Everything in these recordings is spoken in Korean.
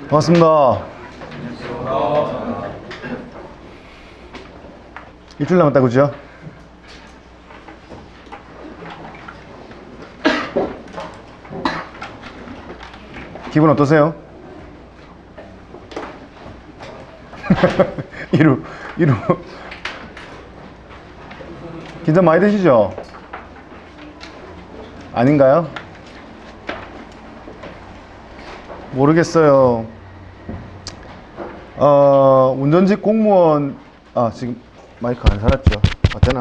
반갑습니다. 일주일 남았다, 그죠? 기분 어떠세요? 이루 긴장 많이 되시죠? 아닌가요? 모르겠어요. 운전직 공무원, 지금 마이크 안 살았죠? 어때나?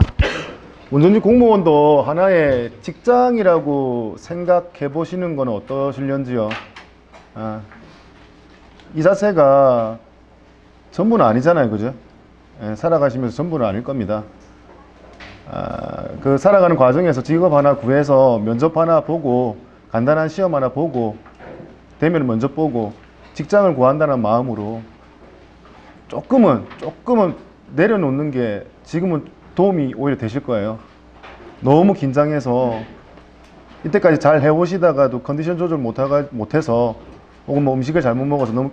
운전직 공무원도 하나의 직장이라고 생각해 보시는 건 어떠실런지요? 이 자체가 전부는 아니잖아요, 그죠? 살아가시면서 전부는 아닐 겁니다. 그 살아가는 과정에서 직업 하나 구해서 면접 하나 보고 간단한 시험 하나 보고 되면 먼저 보고 직장을 구한다는 마음으로 조금은 내려놓는 게 지금은 도움이 오히려 되실 거예요. 너무 긴장해서 이때까지 잘 해오시다가도 컨디션 조절 못해서 혹은 뭐 음식을 잘못 먹어서 너무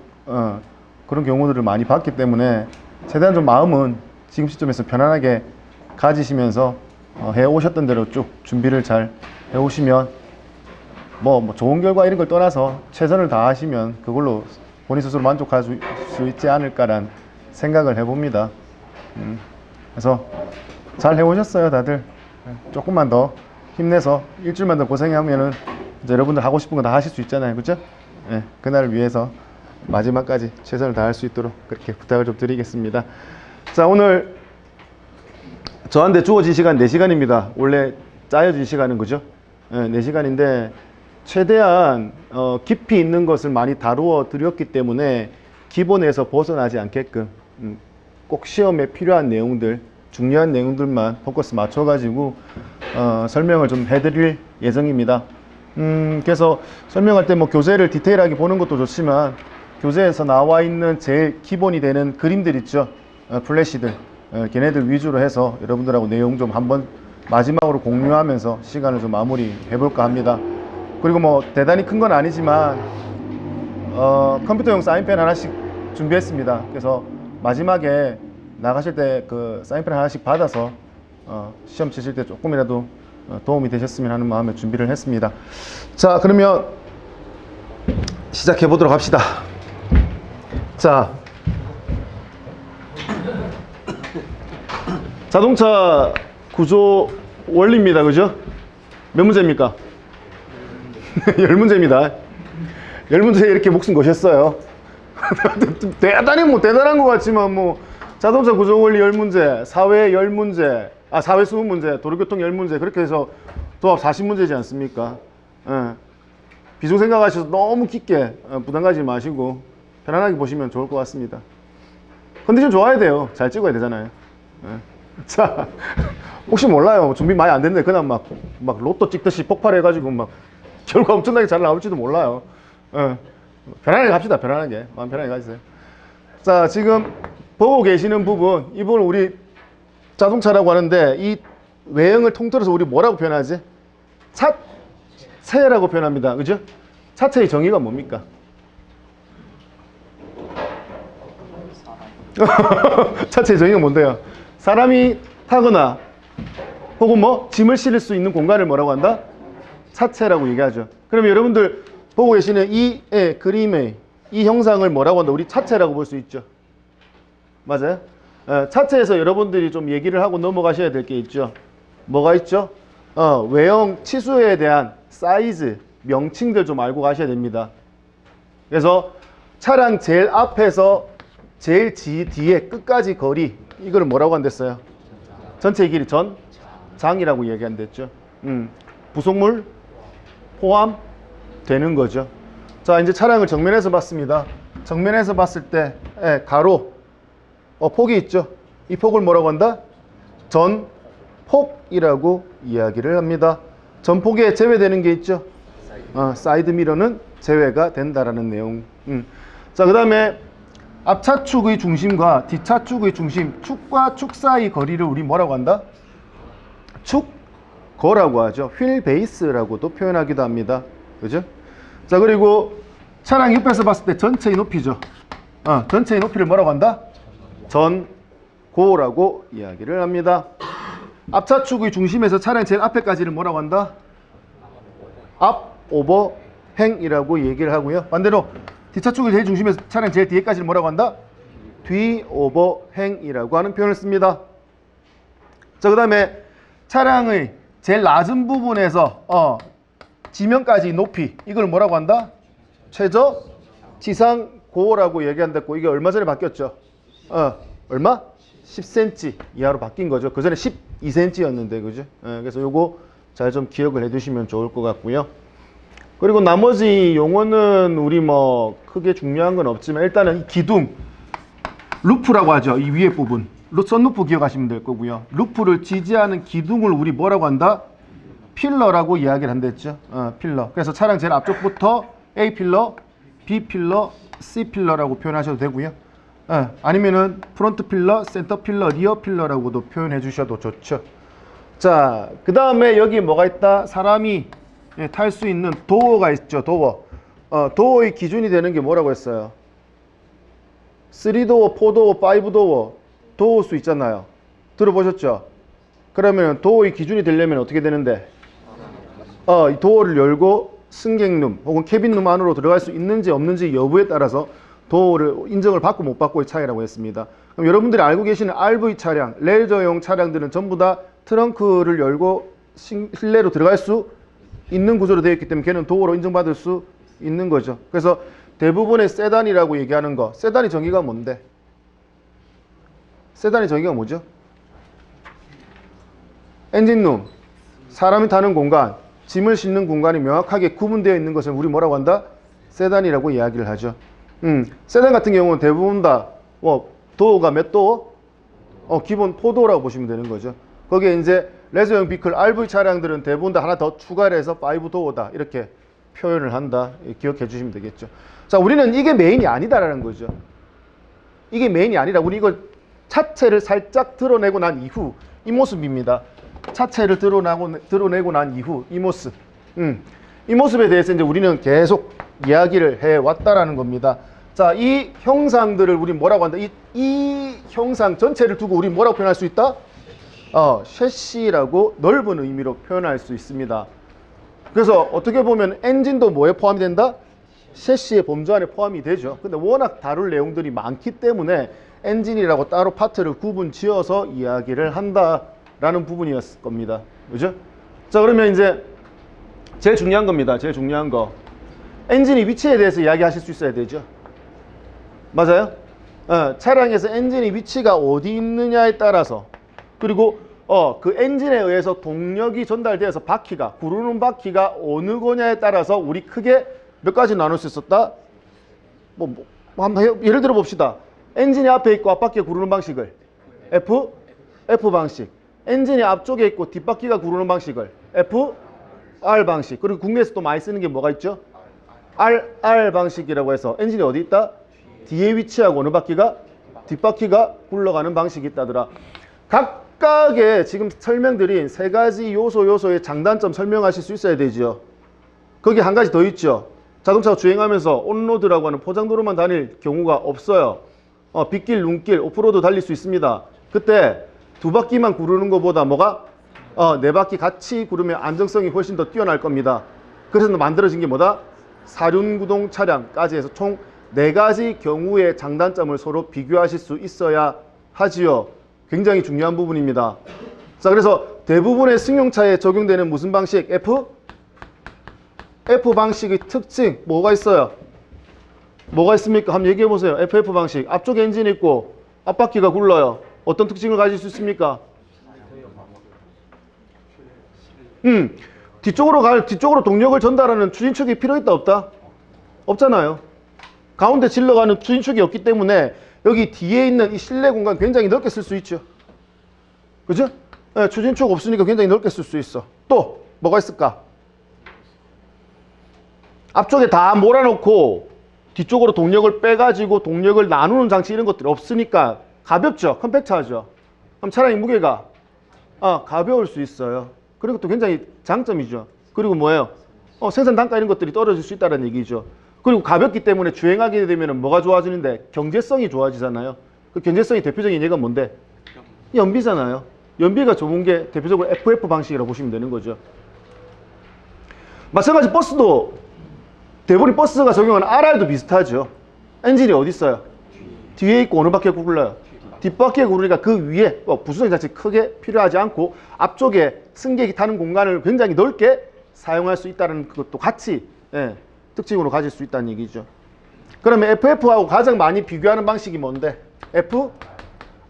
그런 경우들을 많이 봤기 때문에 최대한 좀 마음은 지금 시점에서 편안하게 가지시면서 해오셨던 대로 쭉 준비를 잘 해오시면 뭐 좋은 결과 이런 걸 떠나서 최선을 다하시면 그걸로 본인 스스로 만족할 수 있지 않을까란 생각을 해봅니다. 그래서 잘 해오셨어요, 다들. 조금만 더 힘내서 일주일만 더 고생하면은 이제 여러분들 하고 싶은 거 다 하실 수 있잖아요, 그죠? 그날을 위해서 마지막까지 최선을 다할 수 있도록 그렇게 부탁을 좀 드리겠습니다. 자, 오늘 저한테 주어진 시간 4시간입니다. 원래 짜여진 시간은, 그죠? 4시간인데 최대한 깊이 있는 것을 많이 다루어 드렸기 때문에 기본에서 벗어나지 않게끔 꼭 시험에 필요한 내용들, 중요한 내용들만 포커스 맞춰가지고 설명을 좀 해드릴 예정입니다. 그래서 설명할 때 뭐 교재를 디테일하게 보는 것도 좋지만 교재에서 나와 있는 제일 기본이 되는 그림들 있죠, 플래시들, 걔네들 위주로 해서 여러분들하고 내용 좀 한번 마지막으로 공유하면서 시간을 좀 마무리 해볼까 합니다. 그리고 뭐 대단히 큰 건 아니지만 컴퓨터용 사인펜 하나씩 준비했습니다. 그래서 마지막에 나가실 때 그 사인펜 하나씩 받아서 시험 치실 때 조금이라도 도움이 되셨으면 하는 마음에 준비를 했습니다. 자, 그러면 시작해 보도록 합시다. 자, 자동차 구조 원리입니다, 그죠? 몇 문제입니까? 10문제입니다. 10문제에 이렇게 목숨 거셨어요. 대단히 뭐 대단한 것 같지만 뭐 자동차 구조 원리 10문제, 사회 10문제, 사회 20문제, 도로교통 10문제, 그렇게 해서 도합 40문제지 않습니까? 비중 생각하셔서 너무 깊게 부담 가지 마시고 편안하게 보시면 좋을 것 같습니다. 컨디션 좋아야 돼요. 잘 찍어야 되잖아요. 자, 혹시 몰라요. 준비 많이 안 됐는데 그냥 막 로또 찍듯이 폭발해가지고 막 결과 엄청나게 잘 나올지도 몰라요. 편안하게 갑시다. 편안하게. 마음 편하게 가지세요. 자, 지금 보고 계시는 부분, 이 부분을 우리 자동차라고 하는데 이 외형을 통틀어서 우리 뭐라고 표현하지? 차체라고 표현합니다. 그죠? 차체의 정의가 뭡니까? 차체의 정의가 뭔데요? 사람이 타거나 혹은 뭐 짐을 실을 수 있는 공간을 뭐라고 한다? 차체라고 얘기하죠. 그러면 여러분들 보고 계시는 이 그림의 이 형상을 뭐라고 한다? 우리 차체라고 볼 수 있죠. 맞아요? 차체에서 여러분들이 좀 얘기를 하고 넘어가셔야 될 게 있죠. 뭐가 있죠? 외형 치수에 대한 사이즈, 명칭들 좀 알고 가셔야 됩니다. 그래서 차량 제일 앞에서 제일 뒤에 끝까지 거리, 이거를 뭐라고 한댔어요? 전체의 길이 전장이라고 얘기한댔죠. 부속물 포함되는 거죠. 자, 이제 차량을 정면에서 봤습니다. 정면에서 봤을 때 가로 폭이 있죠. 이 폭을 뭐라고 한다? 전폭이라고 이야기를 합니다. 전폭에 제외되는 게 있죠. 사이드 미러는 제외가 된다라는 내용. 자, 그 다음에 앞차축의 중심과 뒷차축의 중심, 축과 축 사이 거리를 우리 뭐라고 한다? 축거라고 하죠. 휠 베이스라고도 표현하기도 합니다. 그죠? 자, 그리고 차량 옆에서 봤을 때 전체의 높이죠. 전체의 높이를 뭐라고 한다? 전고라고 이야기를 합니다. 앞차축의 중심에서 차량 제일 앞에까지를 뭐라고 한다? 앞 오버행이라고 얘기를 하고요. 반대로 뒷차축의 제일 중심에서 차량 제일 뒤에까지를 뭐라고 한다? 뒤 오버행이라고 하는 표현을 씁니다. 자, 그 다음에 차량의 제일 낮은 부분에서 지면까지 높이, 이걸 뭐라고 한다? 최저 지상고라고 얘기한다고. 이게 얼마 전에 바뀌었죠? 얼마? 10cm 이하로 바뀐 거죠. 그 전에 12cm였는데, 그죠? 그래서 요거 잘 좀 기억을 해두시면 좋을 것 같고요. 그리고 나머지 용어는 우리 뭐 크게 중요한 건 없지만, 일단은 이 기둥, 루프라고 하죠. 이 위에 부분. 선루프 기억하시면 될 거고요. 루프를 지지하는 기둥을 우리 뭐라고 한다? 필러라고 이야기를 한댔죠. 필러. 그래서 차량 제일 앞쪽부터 A 필러, B 필러, C 필러라고 표현하셔도 되고요. 아니면은 프론트 필러, 센터 필러, 리어 필러라고도 표현해 주셔도 좋죠. 자, 그 다음에 여기 뭐가 있다? 사람이 탈 수 있는 도어가 있죠. 도어. 도어의 기준이 되는 게 뭐라고 했어요? 3도어, 4도어, 5도어 도어 수 있잖아요. 들어보셨죠? 그러면 도어의 기준이 되려면 어떻게 되는데? 이 도어를 열고 승객룸 혹은 캐빈룸 안으로 들어갈 수 있는지 없는지 여부에 따라서 도어를 인정을 받고 못 받고의 차이라고 했습니다. 그럼 여러분들이 알고 계시는 RV 차량, 레저용 차량들은 전부 다 트렁크를 열고 실내로 들어갈 수 있는 구조로 되어 있기 때문에 걔는 도어로 인정받을 수 있는 거죠. 그래서 대부분의 세단이라고 얘기하는 거, 세단의 정의가 뭔데? 세단의 정의가 뭐죠? 엔진룸, 사람이 타는 공간, 짐을 싣는 공간이 명확하게 구분되어 있는 것을 우리 뭐라고 한다? 세단이라고 이야기를 하죠. 세단 같은 경우는 대부분 다 도어가 몇 도어? 기본 4도어라고 보시면 되는 거죠. 거기에 이제 레저용 비클 RV 차량들은 대부분 다 하나 더 추가를 해서 5도어다 이렇게 표현을 한다. 기억해 주시면 되겠죠. 자, 우리는 이게 메인이 아니다라는 거죠. 이게 메인이 아니라 우리 이걸 차체를 살짝 드러내고 난 이후 이 모습입니다. 차체를 드러내고 난 이후 이 모습. 이 모습에 대해서 이제 우리는 계속 이야기를 해 왔다라는 겁니다. 자, 이 형상들을 우리 뭐라고 한다? 이 형상 전체를 두고 우리 뭐라고 표현할 수 있다? 셰시라고 넓은 의미로 표현할 수 있습니다. 그래서 어떻게 보면 엔진도 뭐에 포함이 된다? 셰시의 범주 안에 포함이 되죠. 근데 워낙 다룰 내용들이 많기 때문에 엔진이라고 따로 파트를 구분 지어서 이야기를 한다라는 부분이었을 겁니다. 그죠? 자, 그러면 이제 제일 중요한 겁니다. 제일 중요한 거. 엔진의 위치에 대해서 이야기하실 수 있어야 되죠. 맞아요? 차량에서 엔진의 위치가 어디 있느냐에 따라서, 그리고 그 엔진에 의해서 동력이 전달되어서 바퀴가, 구르는 바퀴가 어느 거냐에 따라서 우리 크게 몇 가지 나눌 수 있었다? 한번 예를 들어 봅시다. 엔진이 앞에 있고 앞바퀴가 구르는 방식을 F 방식. 엔진이 앞쪽에 있고 뒷바퀴가 구르는 방식을 R 방식. 그리고 국내에서 또 많이 쓰는 게 뭐가 있죠? R 방식이라고 해서 엔진이 어디 있다? 뒤에 위치하고 어느 바퀴가? 뒷바퀴가 굴러가는 방식이 있다더라. 각각의 지금 설명드린 세 가지 요소의 장단점 설명하실 수 있어야 되죠. 거기 한 가지 더 있죠. 자동차가 주행하면서 온로드라고 하는 포장도로만 다닐 경우가 없어요. 빗길, 눈길, 오프로드 달릴 수 있습니다. 그때 두 바퀴만 구르는 것보다 뭐가? 네 바퀴 같이 구르면 안정성이 훨씬 더 뛰어날 겁니다. 그래서 만들어진 게 뭐다? 사륜구동 차량까지 해서 총 4가지 경우의 장단점을 서로 비교하실 수 있어야 하지요. 굉장히 중요한 부분입니다. 자, 그래서 대부분의 승용차에 적용되는 무슨 방식? F 방식의 특징 뭐가 있어요? 뭐가 있습니까? 한번 얘기해 보세요. FF 방식. 앞쪽에 엔진이 있고 앞바퀴가 굴러요. 어떤 특징을 가질 수 있습니까? 뒤쪽으로 동력을 전달하는 추진축이 필요 있다 없다? 없잖아요. 가운데 질러가는 추진축이 없기 때문에 여기 뒤에 있는 이 실내 공간 굉장히 넓게 쓸 수 있죠. 그죠? 네, 추진축 없으니까 굉장히 넓게 쓸 수 있어. 또 뭐가 있을까? 앞쪽에 다 몰아놓고 뒤쪽으로 동력을 빼가지고 동력을 나누는 장치 이런 것들이 없으니까 가볍죠. 컴팩트하죠. 그럼 차량의 무게가 가벼울 수 있어요. 그리고 또 굉장히 장점이죠. 그리고 뭐예요? 생산 단가 이런 것들이 떨어질 수 있다는 얘기죠. 그리고 가볍기 때문에 주행하게 되면 뭐가 좋아지는데? 경제성이 좋아지잖아요. 그 경제성이 대표적인 예가 뭔데? 연비잖아요. 연비가 좋은 게 대표적으로 FF 방식이라고 보시면 되는 거죠. 마찬가지 버스도 대부분 버스가 적용하는 RR도 비슷하죠. 엔진이 어디 있어요? 뒤에 있고 어느 바퀴에 굴러요? 뒷바퀴에 굴르니까 그 위에 부수성 자체 크게 필요하지 않고 앞쪽에 승객이 타는 공간을 굉장히 넓게 사용할 수 있다는 것도 같이 특징으로 가질 수 있다는 얘기죠. 그러면 FF하고 가장 많이 비교하는 방식이 뭔데? FR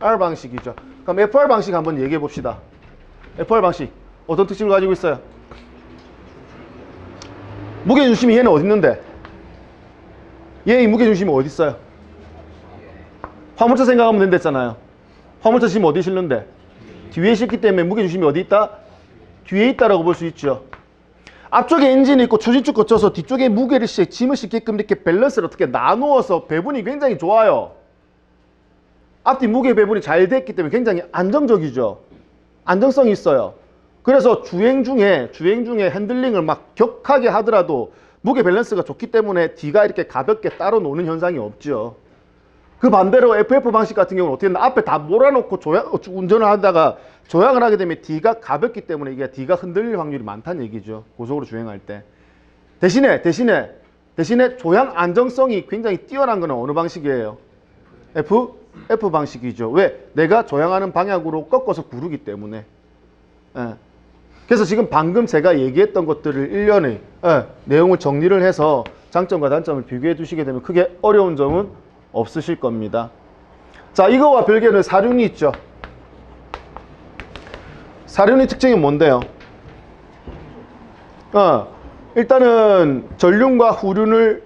방식이죠. 그럼 FR 방식 한번 얘기해 봅시다. FR 방식 어떤 특징을 가지고 있어요? 무게중심이 얘는 어디 있는데? 얘의 무게중심이 어디 있어요? 화물차 생각하면 된댔잖아요. 화물차 지금 어디 실는데? 뒤에 실기 때문에 무게중심이 어디 있다? 뒤에 있다라고 볼 수 있죠. 앞쪽에 엔진이 있고 추진축 거쳐서 뒤쪽에 무게를 짐을 싣게끔 이렇게 밸런스를 어떻게 나누어서 배분이 굉장히 좋아요. 앞뒤 무게 배분이 잘 됐기 때문에 굉장히 안정적이죠. 안정성이 있어요. 그래서 주행 중에 핸들링을 막 격하게 하더라도 무게 밸런스가 좋기 때문에 뒤가 이렇게 가볍게 따로 노는 현상이 없죠. 그 반대로 FF 방식 같은 경우는 어떻게 했나? 앞에 다 몰아놓고 운전을 하다가 조향을 하게 되면 뒤가 가볍기 때문에 이게 뒤가 흔들릴 확률이 많다는 얘기죠. 고속으로 주행할 때. 대신에 조향 안정성이 굉장히 뛰어난 거는 어느 방식이에요? F 방식이죠. 왜? 내가 조향하는 방향으로 꺾어서 구르기 때문에. 그래서 지금 방금 제가 얘기했던 것들을 일련의 내용을 정리를 해서 장점과 단점을 비교해 두시게 되면 크게 어려운 점은 없으실 겁니다. 자, 이거와 별개로 사륜이 있죠. 사륜의 특징이 뭔데요? 일단은 전륜과 후륜을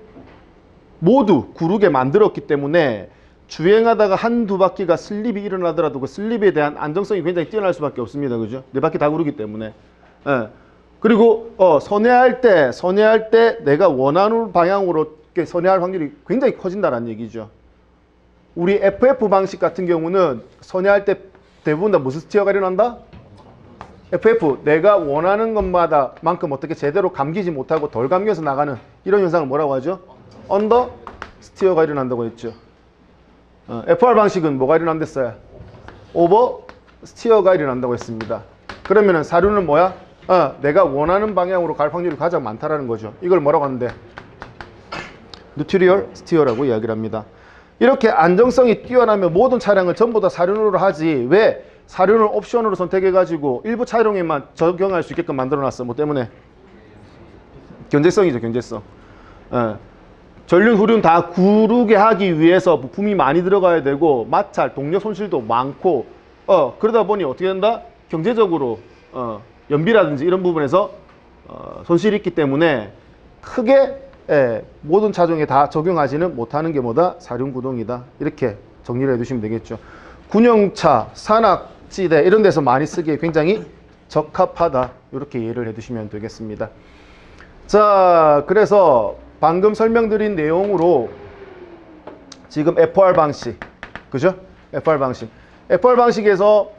모두 구르게 만들었기 때문에 주행하다가 한두 바퀴가 슬립이 일어나더라도 그 슬립에 대한 안정성이 굉장히 뛰어날 수밖에 없습니다. 그죠? 네 바퀴 다 구르기 때문에. 그리고 선회할 때 내가 원하는 방향으로 선회할 확률이 굉장히 커진다는 얘기죠. 우리 FF 방식 같은 경우는 선회할 때 대부분 다 무슨 스티어가 일어난다? FF, 내가 원하는 것마다 만큼 어떻게 제대로 감기지 못하고 덜 감겨서 나가는 이런 현상을 뭐라고 하죠? 언더 스티어가 일어난다고 했죠. FR 방식은 뭐가 일어난댔어요? 오버 스티어가 일어난다고 했습니다. 그러면은 사륜은 뭐야? 내가 원하는 방향으로 갈 확률이 가장 많다라는 거죠. 이걸 뭐라고 하는데? 뉴트리얼 스티어라고 이야기를 합니다. 이렇게 안정성이 뛰어나면 모든 차량을 전부 다 사륜으로 하지 왜 사륜을 옵션으로 선택해가지고 일부 차량에만 적용할 수 있게끔 만들어놨어? 뭐 때문에? 경제성이죠, 경제성. 전륜, 후륜 다 구르게 하기 위해서 부품이 많이 들어가야 되고 마찰, 동력 손실도 많고 그러다 보니 어떻게 된다? 경제적으로 연비라든지 이런 부분에서 손실이 있기 때문에 크게 모든 차종에 다 적용하지는 못하는 게 뭐다? 사륜구동이다. 이렇게 정리를 해두시면 되겠죠. 군용차, 산악지대 이런 데서 많이 쓰기에 굉장히 적합하다. 이렇게 이해를 해두시면 되겠습니다. 자, 그래서 방금 설명드린 내용으로 지금 FR 방식, 그죠? FR 방식. FR 방식에서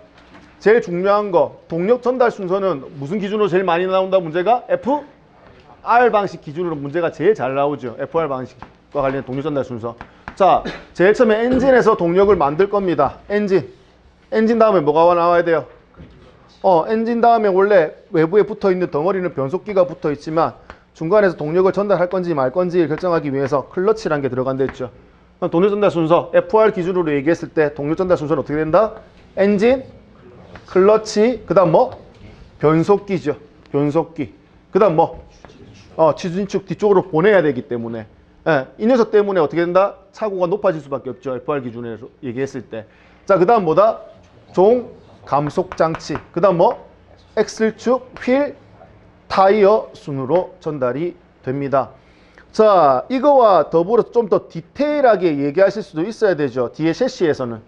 제일 중요한 거, 동력 전달 순서는 무슨 기준으로 제일 많이 나온다? 문제가 FR 방식 기준으로 문제가 제일 잘 나오죠. FR 방식과 관련된 동력 전달 순서. 자, 제일 처음에 엔진에서 동력을 만들 겁니다. 엔진 다음에 뭐가 나와야 돼요? 엔진 다음에 원래 외부에 붙어있는 덩어리는 변속기가 붙어있지만 중간에서 동력을 전달할 건지 말 건지 결정하기 위해서 클러치라는 게 들어간댔죠. 그럼 동력 전달 순서, FR 기준으로 얘기했을 때 동력 전달 순서는 어떻게 된다? 엔진, 클러치, 그 다음 뭐? 변속기죠. 변속기. 그 다음 뭐? 추진축 뒤쪽으로 보내야 되기 때문에 이 녀석 때문에 어떻게 된다? 차고가 높아질 수밖에 없죠. FR 기준에서 얘기했을 때. 자, 그 다음 뭐다? 종, 감속장치. 그 다음 뭐? 엑셀축, 휠, 타이어 순으로 전달이 됩니다. 자, 이거와 더불어 좀 더 디테일하게 얘기하실 수도 있어야 되죠. 뒤에 셰시에서는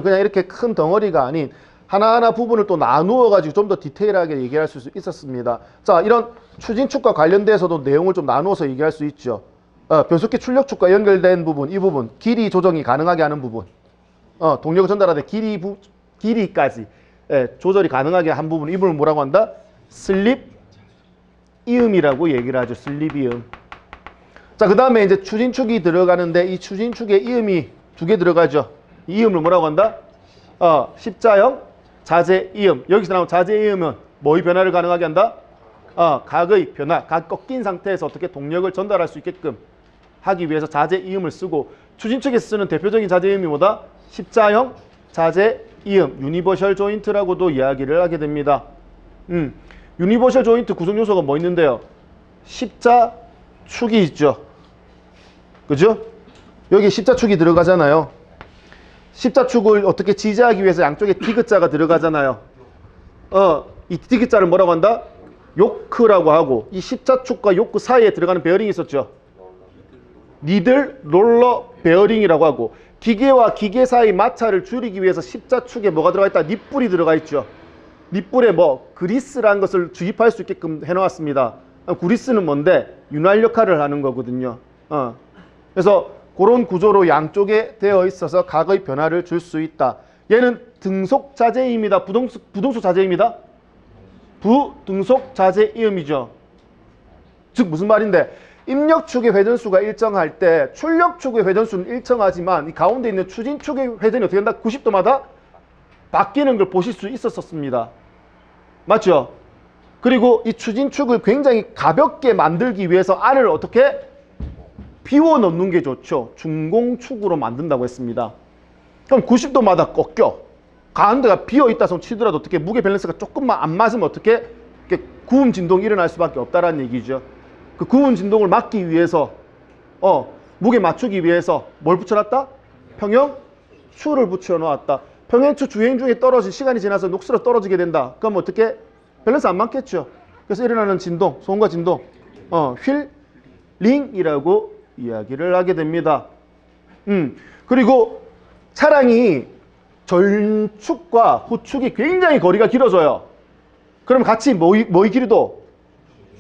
그냥 이렇게 큰 덩어리가 아닌 하나하나 부분을 또 나누어 가지고 좀 더 디테일하게 얘기할 수 있었습니다. 자, 이런 추진축과 관련돼서도 내용을 좀 나누어서 얘기할 수 있죠. 변속기 출력축과 연결된 부분, 이 부분, 길이 조정이 가능하게 하는 부분, 동력을 전달하되 길이까지 조절이 가능하게 한 부분, 이 부분을 뭐라고 한다? 슬립 이음이라고 얘기를 하죠. 슬립 이음. 자, 그 다음에 이제 추진축이 들어가는데 이 추진축에 이음이 두 개 들어가죠. 이 이음을 뭐라고 한다? 십자형 자제 이음. 여기서 나온 자제 이음은 뭐의 변화를 가능하게 한다? 각의 변화, 각 꺾인 상태에서 어떻게 동력을 전달할 수 있게끔 하기 위해서 자제 이음을 쓰고, 추진축에서 쓰는 대표적인 자제 이음이 뭐다? 십자형 자제 이음, 유니버셜 조인트라고도 이야기를 하게 됩니다. 유니버셜 조인트 구성 요소가 뭐 있는데요? 십자축이 있죠. 그죠? 여기 십자축이 들어가잖아요. 십자축을 어떻게 지지하기 위해서 양쪽에 디귿자가 들어가잖아요. 이 디귿자를 뭐라고 한다? 요크라고 하고, 이 십자축과 요크 사이에 들어가는 베어링이 있었죠. 니들 롤러 베어링이라고 하고, 기계와 기계 사이 마찰을 줄이기 위해서 십자축에 뭐가 들어가 있다? 닛불이 들어가 있죠. 닛불에 뭐 그리스라는 것을 주입할 수 있게끔 해놓았습니다. 그리스는 뭔데? 윤활 역할을 하는 거거든요. 그래서 그런 구조로 양쪽에 되어 있어서 각의 변화를 줄 수 있다. 얘는 등속 자제임이다. 부등속 자제임이다. 부등속 자제이음이죠. 즉 무슨 말인데, 입력축의 회전수가 일정할 때 출력축의 회전수는 일정하지만 이 가운데 있는 추진축의 회전이 어떻게 된다? 90도마다 바뀌는 걸 보실 수 있었습니다. 맞죠? 그리고 이 추진축을 굉장히 가볍게 만들기 위해서 안을 어떻게 비워 넣는 게 좋죠. 중공축으로 만든다고 했습니다. 그럼 90도마다 꺾여. 가운데가 비어 있다 손 치더라도 어떻게 무게 밸런스가 조금만 안 맞으면 어떻게 이렇게 구움 진동이 일어날 수밖에 없다라는 얘기죠. 그 구움 진동을 막기 위해서 무게 맞추기 위해서 뭘 붙여놨다? 평형추를 붙여놓았다. 평행추 주행 중에 떨어진 시간이 지나서 녹슬어 떨어지게 된다. 그럼 어떻게? 밸런스 안 맞겠죠. 그래서 일어나는 진동, 소음과 진동, 휠링이라고 이야기를 하게 됩니다. 그리고 차량이 전축과 후축이 굉장히 거리가 길어져요. 그럼 같이 뭐의 길이도?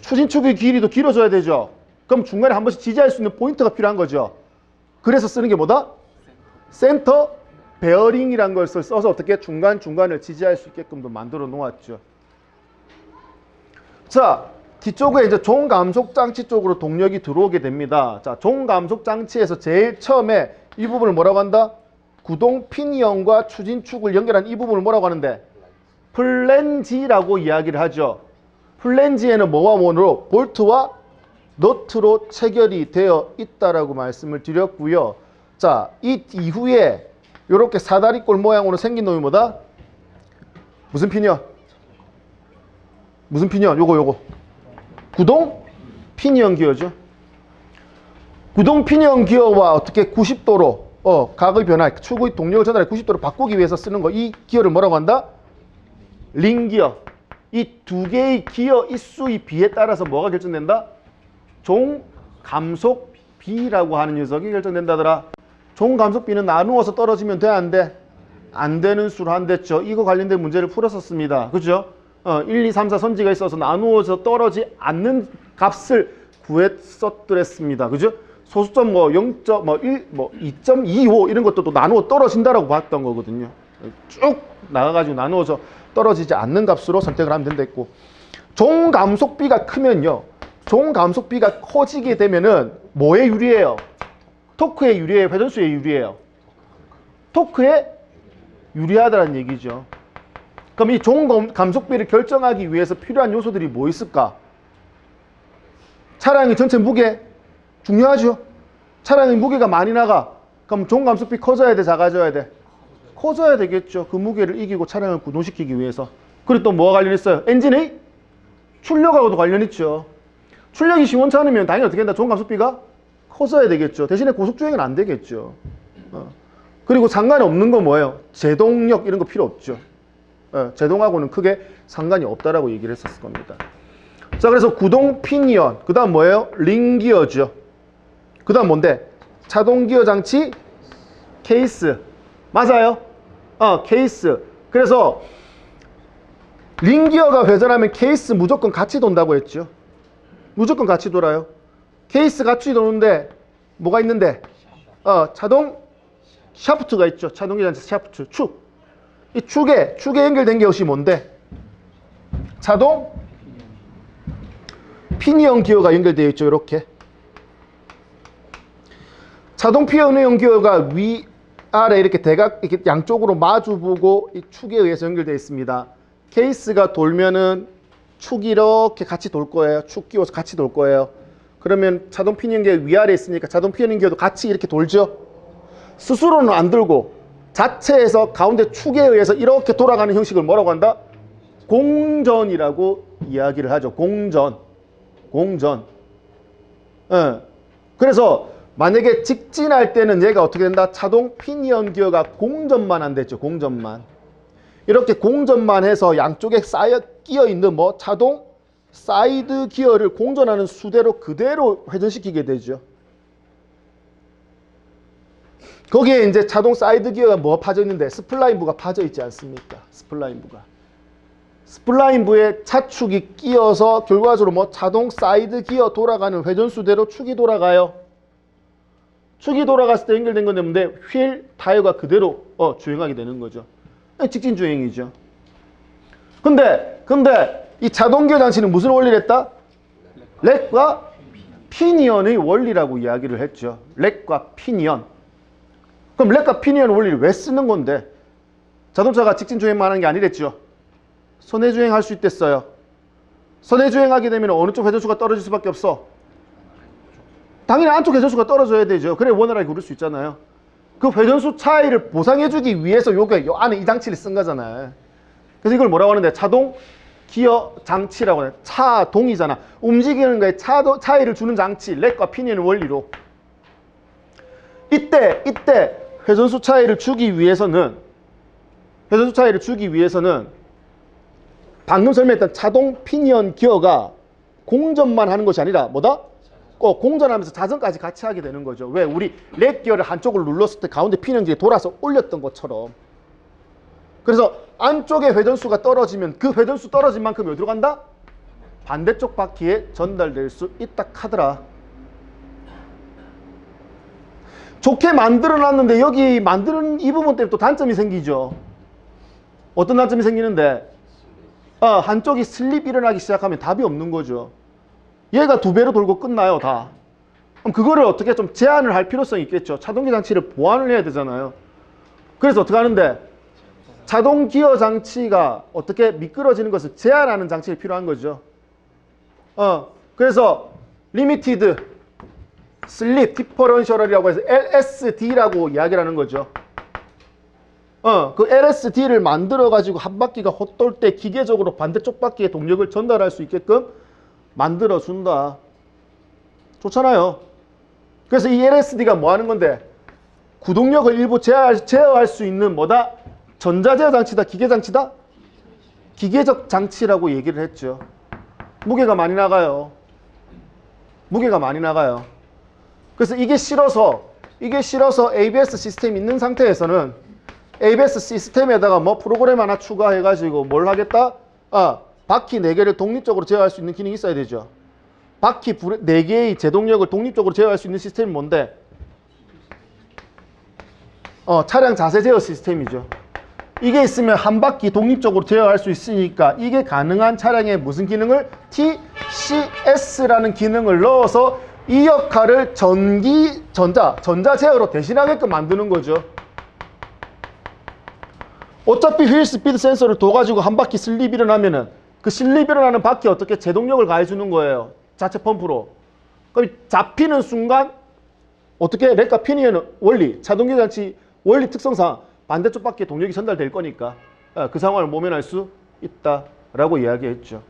추진축의 길이도 길어져야 되죠. 그럼 중간에 한 번씩 지지할 수 있는 포인트가 필요한 거죠. 그래서 쓰는 게 뭐다? 센터 베어링이라는 것을 써서 어떻게 중간중간을 지지할 수 있게끔도 만들어 놓았죠. 자, 뒤쪽에 이제 종감속 장치 쪽으로 동력이 들어오게 됩니다. 자, 종감속 장치에서 제일 처음에 이 부분을 뭐라고 한다? 구동 피니언과 추진축을 연결한 이 부분을 뭐라고 하는데? 플랜지라고 이야기를 하죠. 플랜지에는 뭐와 뭐로? 볼트와 너트로 체결이 되어 있다라고 말씀을 드렸고요. 자, 이 이후에 이렇게 사다리꼴 모양으로 생긴 놈이 뭐다? 무슨 피니언? 무슨 피니언? 요거 구동 피니언 기어죠. 구동 피니언 기어와 어떻게 90도로 각의 변화, 축의 동력을 전달해 90도로 바꾸기 위해서 쓰는 거, 이 기어를 뭐라고 한다? 링 기어. 이 두 개의 기어 입수의 비에 따라서 뭐가 결정된다? 종감속비라고 하는 녀석이 결정된다더라. 종감속비는 나누어서 떨어지면 돼, 안 돼? 안 되는 수로 안 됐죠. 이거 관련된 문제를 풀었었습니다. 그죠? 1, 2, 3, 4 선지가 있어서 나누어서 떨어지 않는 값을 구했었더랬습니다. 그죠? 소수점 0.1, 2.25 이런 것도 또 나누어 떨어진다라고 봤던 거거든요. 쭉 나가가지고 나누어서 떨어지지 않는 값으로 선택을 하면 된다 했고, 종감속비가 크면요, 종감속비가 커지게 되면은 뭐에 유리해요? 토크에 유리해요? 회전수에 유리해요? 토크에 유리하다는 얘기죠. 그럼 이 종감속비를 결정하기 위해서 필요한 요소들이 뭐 있을까? 차량의 전체 무게 중요하죠. 차량의 무게가 많이 나가. 그럼 종감속비 커져야 돼, 작아져야 돼? 커져야 되겠죠. 그 무게를 이기고 차량을 구동시키기 위해서. 그리고 또 뭐가 관련있어요? 엔진의 출력하고도 관련있죠. 출력이 시원치 않으면 당연히 어떻게 된다? 종감속비가 커져야 되겠죠. 대신에 고속주행은 안 되겠죠. 그리고 상관이 없는 건 뭐예요? 제동력 이런 거 필요 없죠. 제동하고는 크게 상관이 없다라고 얘기를 했었을 겁니다. 자, 그래서 구동 피니언, 그 다음 뭐예요? 링기어죠. 그 다음 뭔데? 자동기어 장치 케이스. 맞아요? 케이스. 그래서 링기어가 회전하면 케이스 무조건 같이 돈다고 했죠. 무조건 같이 돌아요. 케이스 같이 도는데 뭐가 있는데? 자동 샤프트가 있죠. 자동기어 장치 샤프트, 축. 이 축에 연결된 것이 뭔데? 자동 피니언 기어가 연결되어 있죠. 이렇게 자동 피어는 기어가 위아래 이렇게 대각 이렇게 양쪽으로 마주보고 이 축에 의해서 연결되어 있습니다. 케이스가 돌면은 축이 이렇게 같이 돌 거예요. 축 끼워서 같이 돌 거예요. 그러면 자동 피니언 기어 위아래에 있으니까 자동 피어는 기어도 같이 이렇게 돌죠. 스스로는 안 들고 자체에서 가운데 축에 의해서 이렇게 돌아가는 형식을 뭐라고 한다? 공전이라고 이야기를 하죠. 공전. 그래서 만약에 직진할 때는 얘가 어떻게 된다? 자동 피니언 기어가 공전만 한댔죠. 공전만. 이렇게 공전만 해서 양쪽에 쌓여 끼어 있는 뭐 자동 사이드 기어를 공전하는 수대로 그대로 회전시키게 되죠. 거기에 이제 자동 사이드 기어가 뭐 파져 있는데 스플라인부가 파져 있지 않습니까? 스플라인부에 차축이 끼어서 결과적으로 뭐 자동 사이드 기어 돌아가는 회전수대로 축이 돌아가요. 축이 돌아갔을 때 연결된 건 되는데 휠 타이어가 그대로 주행하게 되는 거죠. 직진 주행이죠. 근데 이 자동 기어 장치는 무슨 원리를 했다? 렉과 피니언의 원리라고 이야기를 했죠. 렉과 피니언. 그럼 렉과 피니언 원리를 왜 쓰는 건데? 자동차가 직진 주행만 하는 게 아니랬죠. 선회 주행할 수 있댔어요. 선회 주행하게 되면 어느 쪽 회전수가 떨어질 수밖에 없어? 당연히 안쪽 회전수가 떨어져야 되죠. 그래 원활하게 구를 수 있잖아요. 그 회전수 차이를 보상해주기 위해서 요 안에 이 장치를 쓴 거잖아요. 그래서 이걸 뭐라고 하는데 자동 기어 장치라고 해요. 차동이잖아. 움직이는 거에 차이를 주는 장치, 렉과 피니언 원리로. 이때 회전수 차이를 주기 위해서는 방금 설명했던 자동 피니언 기어가 공전만 하는 것이 아니라 뭐다? 공전하면서 자전까지 같이 하게 되는 거죠. 왜? 우리 렉 기어를 한쪽을 눌렀을 때 가운데 피니언 기어에 돌아서 올렸던 것처럼. 그래서 안쪽에 회전수가 떨어지면 그 회전수 떨어진 만큼 어디로 간다? 반대쪽 바퀴에 전달될 수 있다 카더라. 좋게 만들어 놨는데 여기 만드는 이 부분 때문에 또 단점이 생기죠. 어떤 단점이 생기는데 한쪽이 슬립 일어나기 시작하면 답이 없는 거죠. 얘가 두 배로 돌고 끝나요 다. 그럼 그거를 어떻게 좀 제한을 할 필요성이 있겠죠. 자동기 장치를 보완을 해야 되잖아요. 그래서 어떻게 하는데 자동 기어 장치가 어떻게 미끄러지는 것을 제한하는 장치가 필요한 거죠. 그래서 리미티드 슬립 디퍼런셜이라고 해서 LSD라고 이야기를 하는 거죠. 그 LSD를 만들어 가지고 한 바퀴가 헛돌 때 기계적으로 반대쪽 바퀴에 동력을 전달할 수 있게끔 만들어 준다. 좋잖아요. 그래서 이 LSD가 뭐 하는 건데 구동력을 일부 제어할 수 있는 뭐다? 전자제어 장치다, 기계 장치다? 기계적 장치라고 얘기를 했죠. 무게가 많이 나가요. 그래서 이게 싫어서 ABS 시스템이 있는 상태에서는 ABS 시스템에다가 뭐 프로그램 하나 추가해가지고 뭘 하겠다? 바퀴 4개를 독립적으로 제어할 수 있는 기능이 있어야 되죠. 바퀴 4개의 제동력을 독립적으로 제어할 수 있는 시스템이 뭔데? 차량 자세 제어 시스템이죠. 이게 있으면 한 바퀴 독립적으로 제어할 수 있으니까 이게 가능한 차량에 무슨 기능을? TCS라는 기능을 넣어서 이 역할을 전자 제어로 대신하게끔 만드는 거죠. 어차피 휠 스피드 센서를 둬가지고 한 바퀴 슬립 일어나면은 그 슬립 일어나는 바퀴에 어떻게 제동력을 가해주는 거예요. 자체 펌프로. 그럼 잡히는 순간 어떻게 렉과 피니언 원리, 자동기 장치 원리 특성상 반대쪽 바퀴에 동력이 전달될 거니까 그 상황을 모면할 수 있다라고 이야기했죠.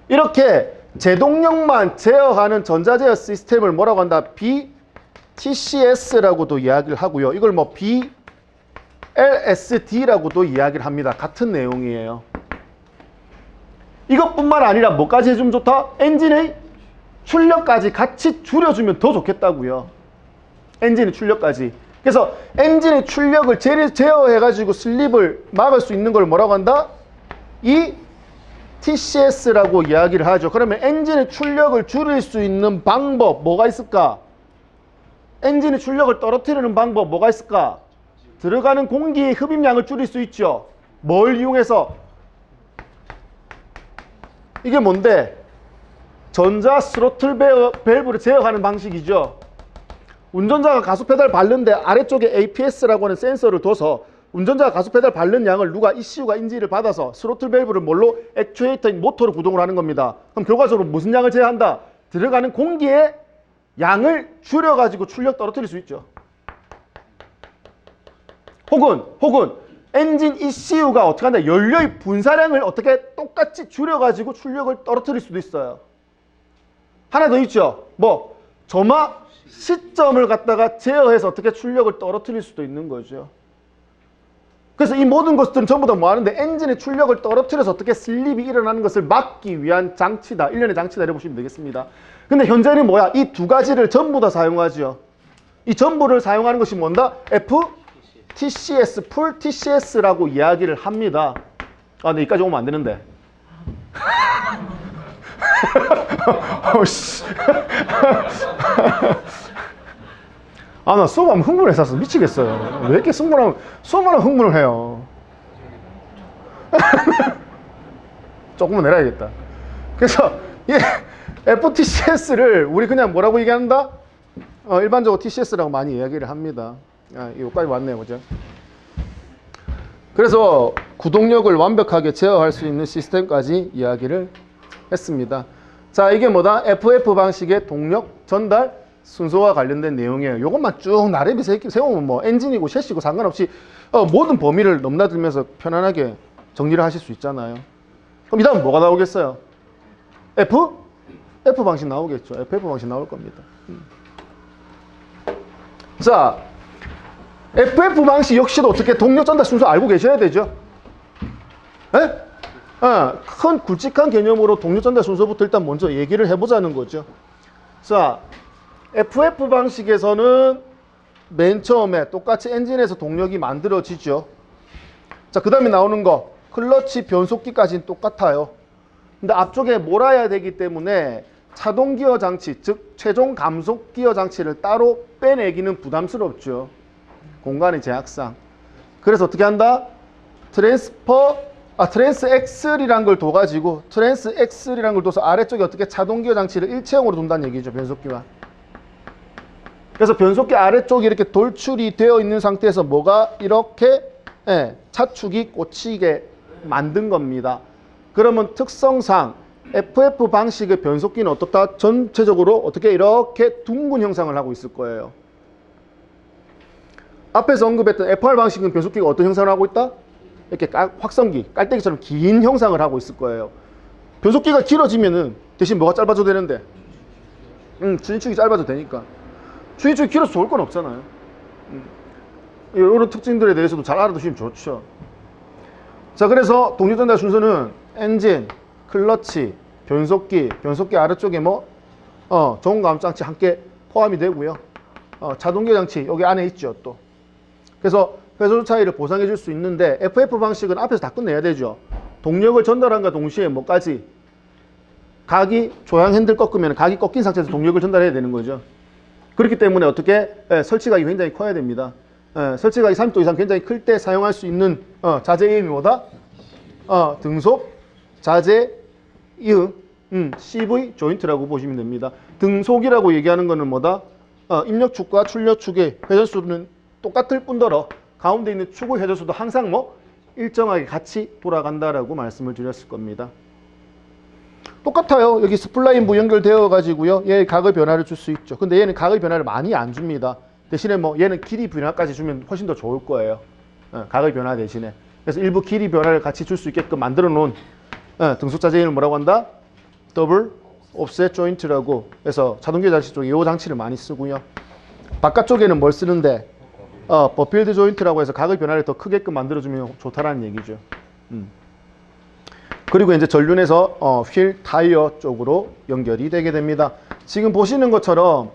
이렇게 제동력만 제어하는 전자제어 시스템을 뭐라고 한다? BTCS라고도 이야기를 하고요. 이걸 뭐 BLSD라고도 이야기를 합니다. 같은 내용이에요. 이것뿐만 아니라 뭐까지 해주면 좋다? 엔진의 출력까지 같이 줄여주면 더 좋겠다고요. 엔진의 출력까지. 그래서 엔진의 출력을 제어해가지고 슬립을 막을 수 있는 걸 뭐라고 한다? 이 TCS라고 이야기를 하죠. 그러면 엔진의 출력을 줄일 수 있는 방법 뭐가 있을까? 엔진의 출력을 떨어뜨리는 방법 뭐가 있을까? 들어가는 공기의 흡입량을 줄일 수 있죠. 뭘 이용해서? 이게 뭔데? 전자 스로틀 밸브를 제어하는 방식이죠. 운전자가 가속 페달 밟는데 아래쪽에 APS라고 하는 센서를 둬서 운전자가 가속 페달 밟는 양을 누가 ECU가 인지를 받아서 스로틀 밸브를 뭘로 액추에이터인 모터로 구동을 하는 겁니다. 그럼 결과적으로 무슨 양을 제어한다? 들어가는 공기의 양을 줄여가지고 출력 떨어뜨릴 수 있죠. 혹은 엔진 ECU가 어떻게 한다? 연료의 분사량을 어떻게 똑같이 줄여가지고 출력을 떨어뜨릴 수도 있어요. 하나 더 있죠. 뭐 점화 시점을 갖다가 제어해서 어떻게 출력을 떨어뜨릴 수도 있는 거죠. 그래서 이 모든 것들은 전부 다 뭐 하는데 엔진의 출력을 떨어뜨려서 어떻게 슬립이 일어나는 것을 막기 위한 장치다. 일련의 장치다 이렇게 보시면 되겠습니다. 근데 현재는 뭐야? 이 두 가지를 전부 다 사용하죠. 이 전부를 사용하는 것이 뭔다? FTCS, 풀 TCS라고 이야기를 합니다. 아, 근데 여기까지 오면 안 되는데. 아, 나 수업하면 흥분해서 미치겠어요. 왜 이렇게 수업하면 흥분을 해요? 조금만 내려야겠다. 그래서 이 FTCS를 우리 그냥 뭐라고 얘기한다? 일반적으로 TCS라고 많이 이야기를 합니다. 아, 여기까지 왔네요, 그죠? 그래서 구동력을 완벽하게 제어할 수 있는 시스템까지 이야기를 했습니다. 자, 이게 뭐다? FF 방식의 동력 전달 순서와 관련된 내용이에요. 이것만 쭉 나래비 세우면 뭐 엔진이고 셰시고 상관없이 모든 범위를 넘나들면서 편안하게 정리를 하실 수 있잖아요. 그럼 이 다음 뭐가 나오겠어요? F 방식 나오겠죠. FF 방식 나올 겁니다. 자, FF 방식 역시도 어떻게 동력 전달 순서 알고 계셔야 되죠. 에? 큰 굵직한 개념으로 동력 전달 순서부터 일단 먼저 얘기를 해보자는 거죠. 자, FF 방식에서는 맨 처음에 똑같이 엔진에서 동력이 만들어지죠. 자, 그 다음에 나오는 거 클러치 변속기까지는 똑같아요. 근데 앞쪽에 몰아야 되기 때문에 차동 기어 장치, 즉 최종 감속 기어 장치를 따로 빼내기는 부담스럽죠. 공간의 제약상. 그래서 어떻게 한다? 트랜스 엑셀이란 걸 둬가지고 트랜스 엑셀이란 걸 둬서 아래쪽에 어떻게 차동 기어 장치를 일체형으로 둔다는 얘기죠. 변속기와. 그래서 변속기 아래쪽이 이렇게 돌출이 되어 있는 상태에서 뭐가 이렇게 차축이 꽂히게 만든 겁니다. 그러면 특성상 FF 방식의 변속기는 어떻다? 전체적으로 어떻게 이렇게 둥근 형상을 하고 있을 거예요. 앞에서 언급했던 FR 방식은 변속기가 어떤 형상을 하고 있다? 이렇게 확성기, 깔때기처럼 긴 형상을 하고 있을 거예요. 변속기가 길어지면은 대신 뭐가 짧아져도 되는데? 추진축이 짧아져도 되니까. 추진축이 길어서 좋을 건 없잖아요. 이런 특징들에 대해서도 잘 알아두시면 좋죠. 자, 그래서 동력 전달 순서는 엔진, 클러치, 변속기 아래쪽에 저온 감속 장치 함께 포함이 되고요. 자동기어 장치 여기 안에 있죠, 또. 그래서 회전 차이를 보상해 줄 수 있는데 FF 방식은 앞에서 다 끝내야 되죠. 동력을 전달함과 동시에 뭐까지? 각이 조향 핸들 꺾으면 각이 꺾인 상태에서 동력을 전달해야 되는 거죠. 그렇기 때문에 어떻게 설치각이 굉장히 커야 됩니다. 설치각이 30도 이상 굉장히 클 때 사용할 수 있는 자재 이음이 뭐다? 등속, 자재, 이음, CV 조인트라고 보시면 됩니다. 등속이라고 얘기하는 거는 뭐다? 입력축과 출력축의 회전수는 똑같을 뿐더러 가운데 있는 축의 회전수도 항상 일정하게 같이 돌아간다라고 말씀을 드렸을 겁니다. 똑같아요. 여기 스플라인부 연결되어 가지고요. 얘 각의 변화를 줄 수 있죠. 근데 얘는 각의 변화를 많이 안 줍니다. 대신에 얘는 길이 변화까지 주면 훨씬 더 좋을 거예요. 각의 변화 대신에. 그래서 일부 길이 변화를 같이 줄 수 있게끔 만들어 놓은 등속 자재를 뭐라고 한다? 더블 옵셋 조인트라고 해서 자동기어 장치 쪽에 이 장치를 많이 쓰고요. 바깥쪽에는 뭘 쓰는데? 버필드 조인트라고 해서 각의 변화를 더 크게끔 만들어주면 좋다라는 얘기죠. 그리고 이제 전륜에서 휠 타이어 쪽으로 연결이 되게 됩니다. 지금 보시는 것처럼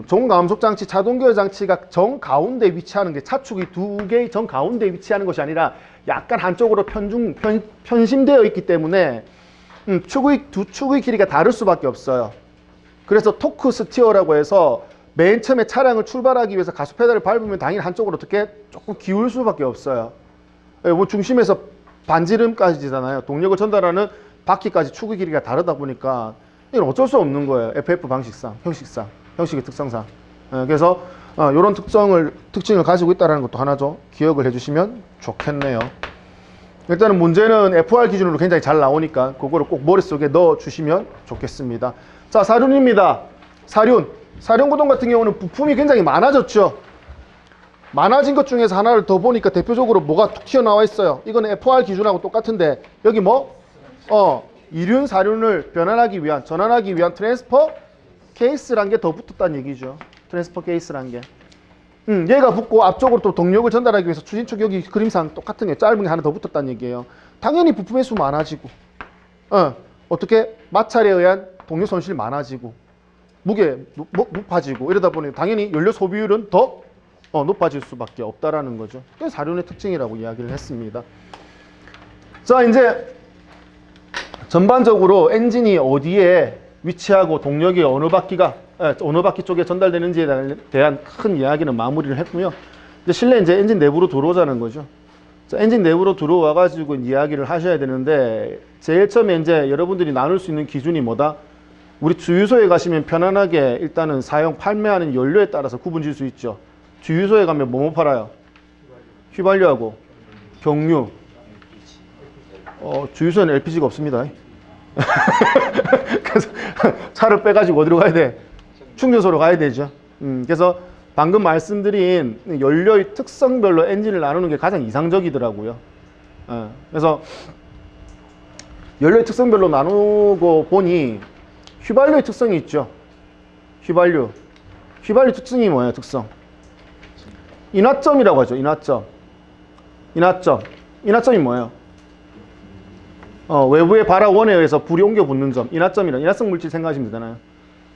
종감속 장치, 자동기어 장치가 정 가운데 위치하는 게 차축이 두 개의 정 가운데 위치하는 것이 아니라 약간 한쪽으로 편심되어 있기 때문에 두 축의 길이가 다를 수밖에 없어요. 그래서 토크 스티어라고 해서 맨 처음에 차량을 출발하기 위해서 가속 페달을 밟으면 당연히 한쪽으로 어떻게 조금 기울 수밖에 없어요. 중심에서 반지름까지잖아요. 동력을 전달하는 바퀴까지 축의 길이가 다르다 보니까 이건 어쩔 수 없는 거예요. FF 방식상, 형식상. 형식의 특성상. 그래서 이런 특징을 가지고 있다는 것도 하나 좀 기억을 해주시면 좋겠네요. 일단은 문제는 FR 기준으로 굉장히 잘 나오니까 그거를 꼭 머릿속에 넣어주시면 좋겠습니다. 자, 사륜입니다. 사륜구동 같은 경우는 부품이 굉장히 많아졌죠. 많아진 것 중에서 하나를 더 보니까 대표적으로 뭐가 툭 튀어나와 있어요. 이거는 FR 기준하고 똑같은데 여기 뭐? 이륜, 사륜을 전환하기 위한 트랜스퍼 케이스란 게 더 붙었다는 얘기죠. 트랜스퍼 케이스란 게. 얘가 붙고 앞쪽으로 또 동력을 전달하기 위해서 추진축 여기 그림상 똑같은 게 짧은 게 하나 더 붙었다는 얘기예요. 당연히 부품의 수 많아지고 어떻게 마찰에 의한 동력 손실이 많아지고 무게 높아지고 이러다 보니 당연히 연료 소비율은 더 높아질 수밖에 없다라는 거죠. 그게 사륜의 특징이라고 이야기를 했습니다. 자, 이제 전반적으로 엔진이 어디에 위치하고 동력이 어느 바퀴 쪽에 전달되는지에 대한 큰 이야기는 마무리를 했고요. 이제 실내 이제 엔진 내부로 들어오자는 거죠. 자, 엔진 내부로 들어와 가지고 이야기를 하셔야 되는데 제일 처음에 이제 여러분들이 나눌 수 있는 기준이 뭐다? 우리 주유소에 가시면 편안하게 일단은 판매하는 연료에 따라서 구분 지을 수 있죠. 주유소에 가면 뭐 팔아요? 휘발유하고 경유. 주유소에는 LPG가 없습니다. 그래서 차를 빼가지고 어디로 가야 돼? 충전소로 가야 되죠. 그래서 방금 말씀드린 연료의 특성별로 엔진을 나누는 게 가장 이상적이더라고요. 그래서 연료의 특성별로 나누고 보니 휘발유의 특성이 있죠. 휘발유 특성이 뭐예요? 특성 인화점이라고 하죠. 인화점이 뭐예요? 외부의 발화원에 의해서 불이 옮겨 붙는 점, 인화성 물질 생각하시면 되잖아요.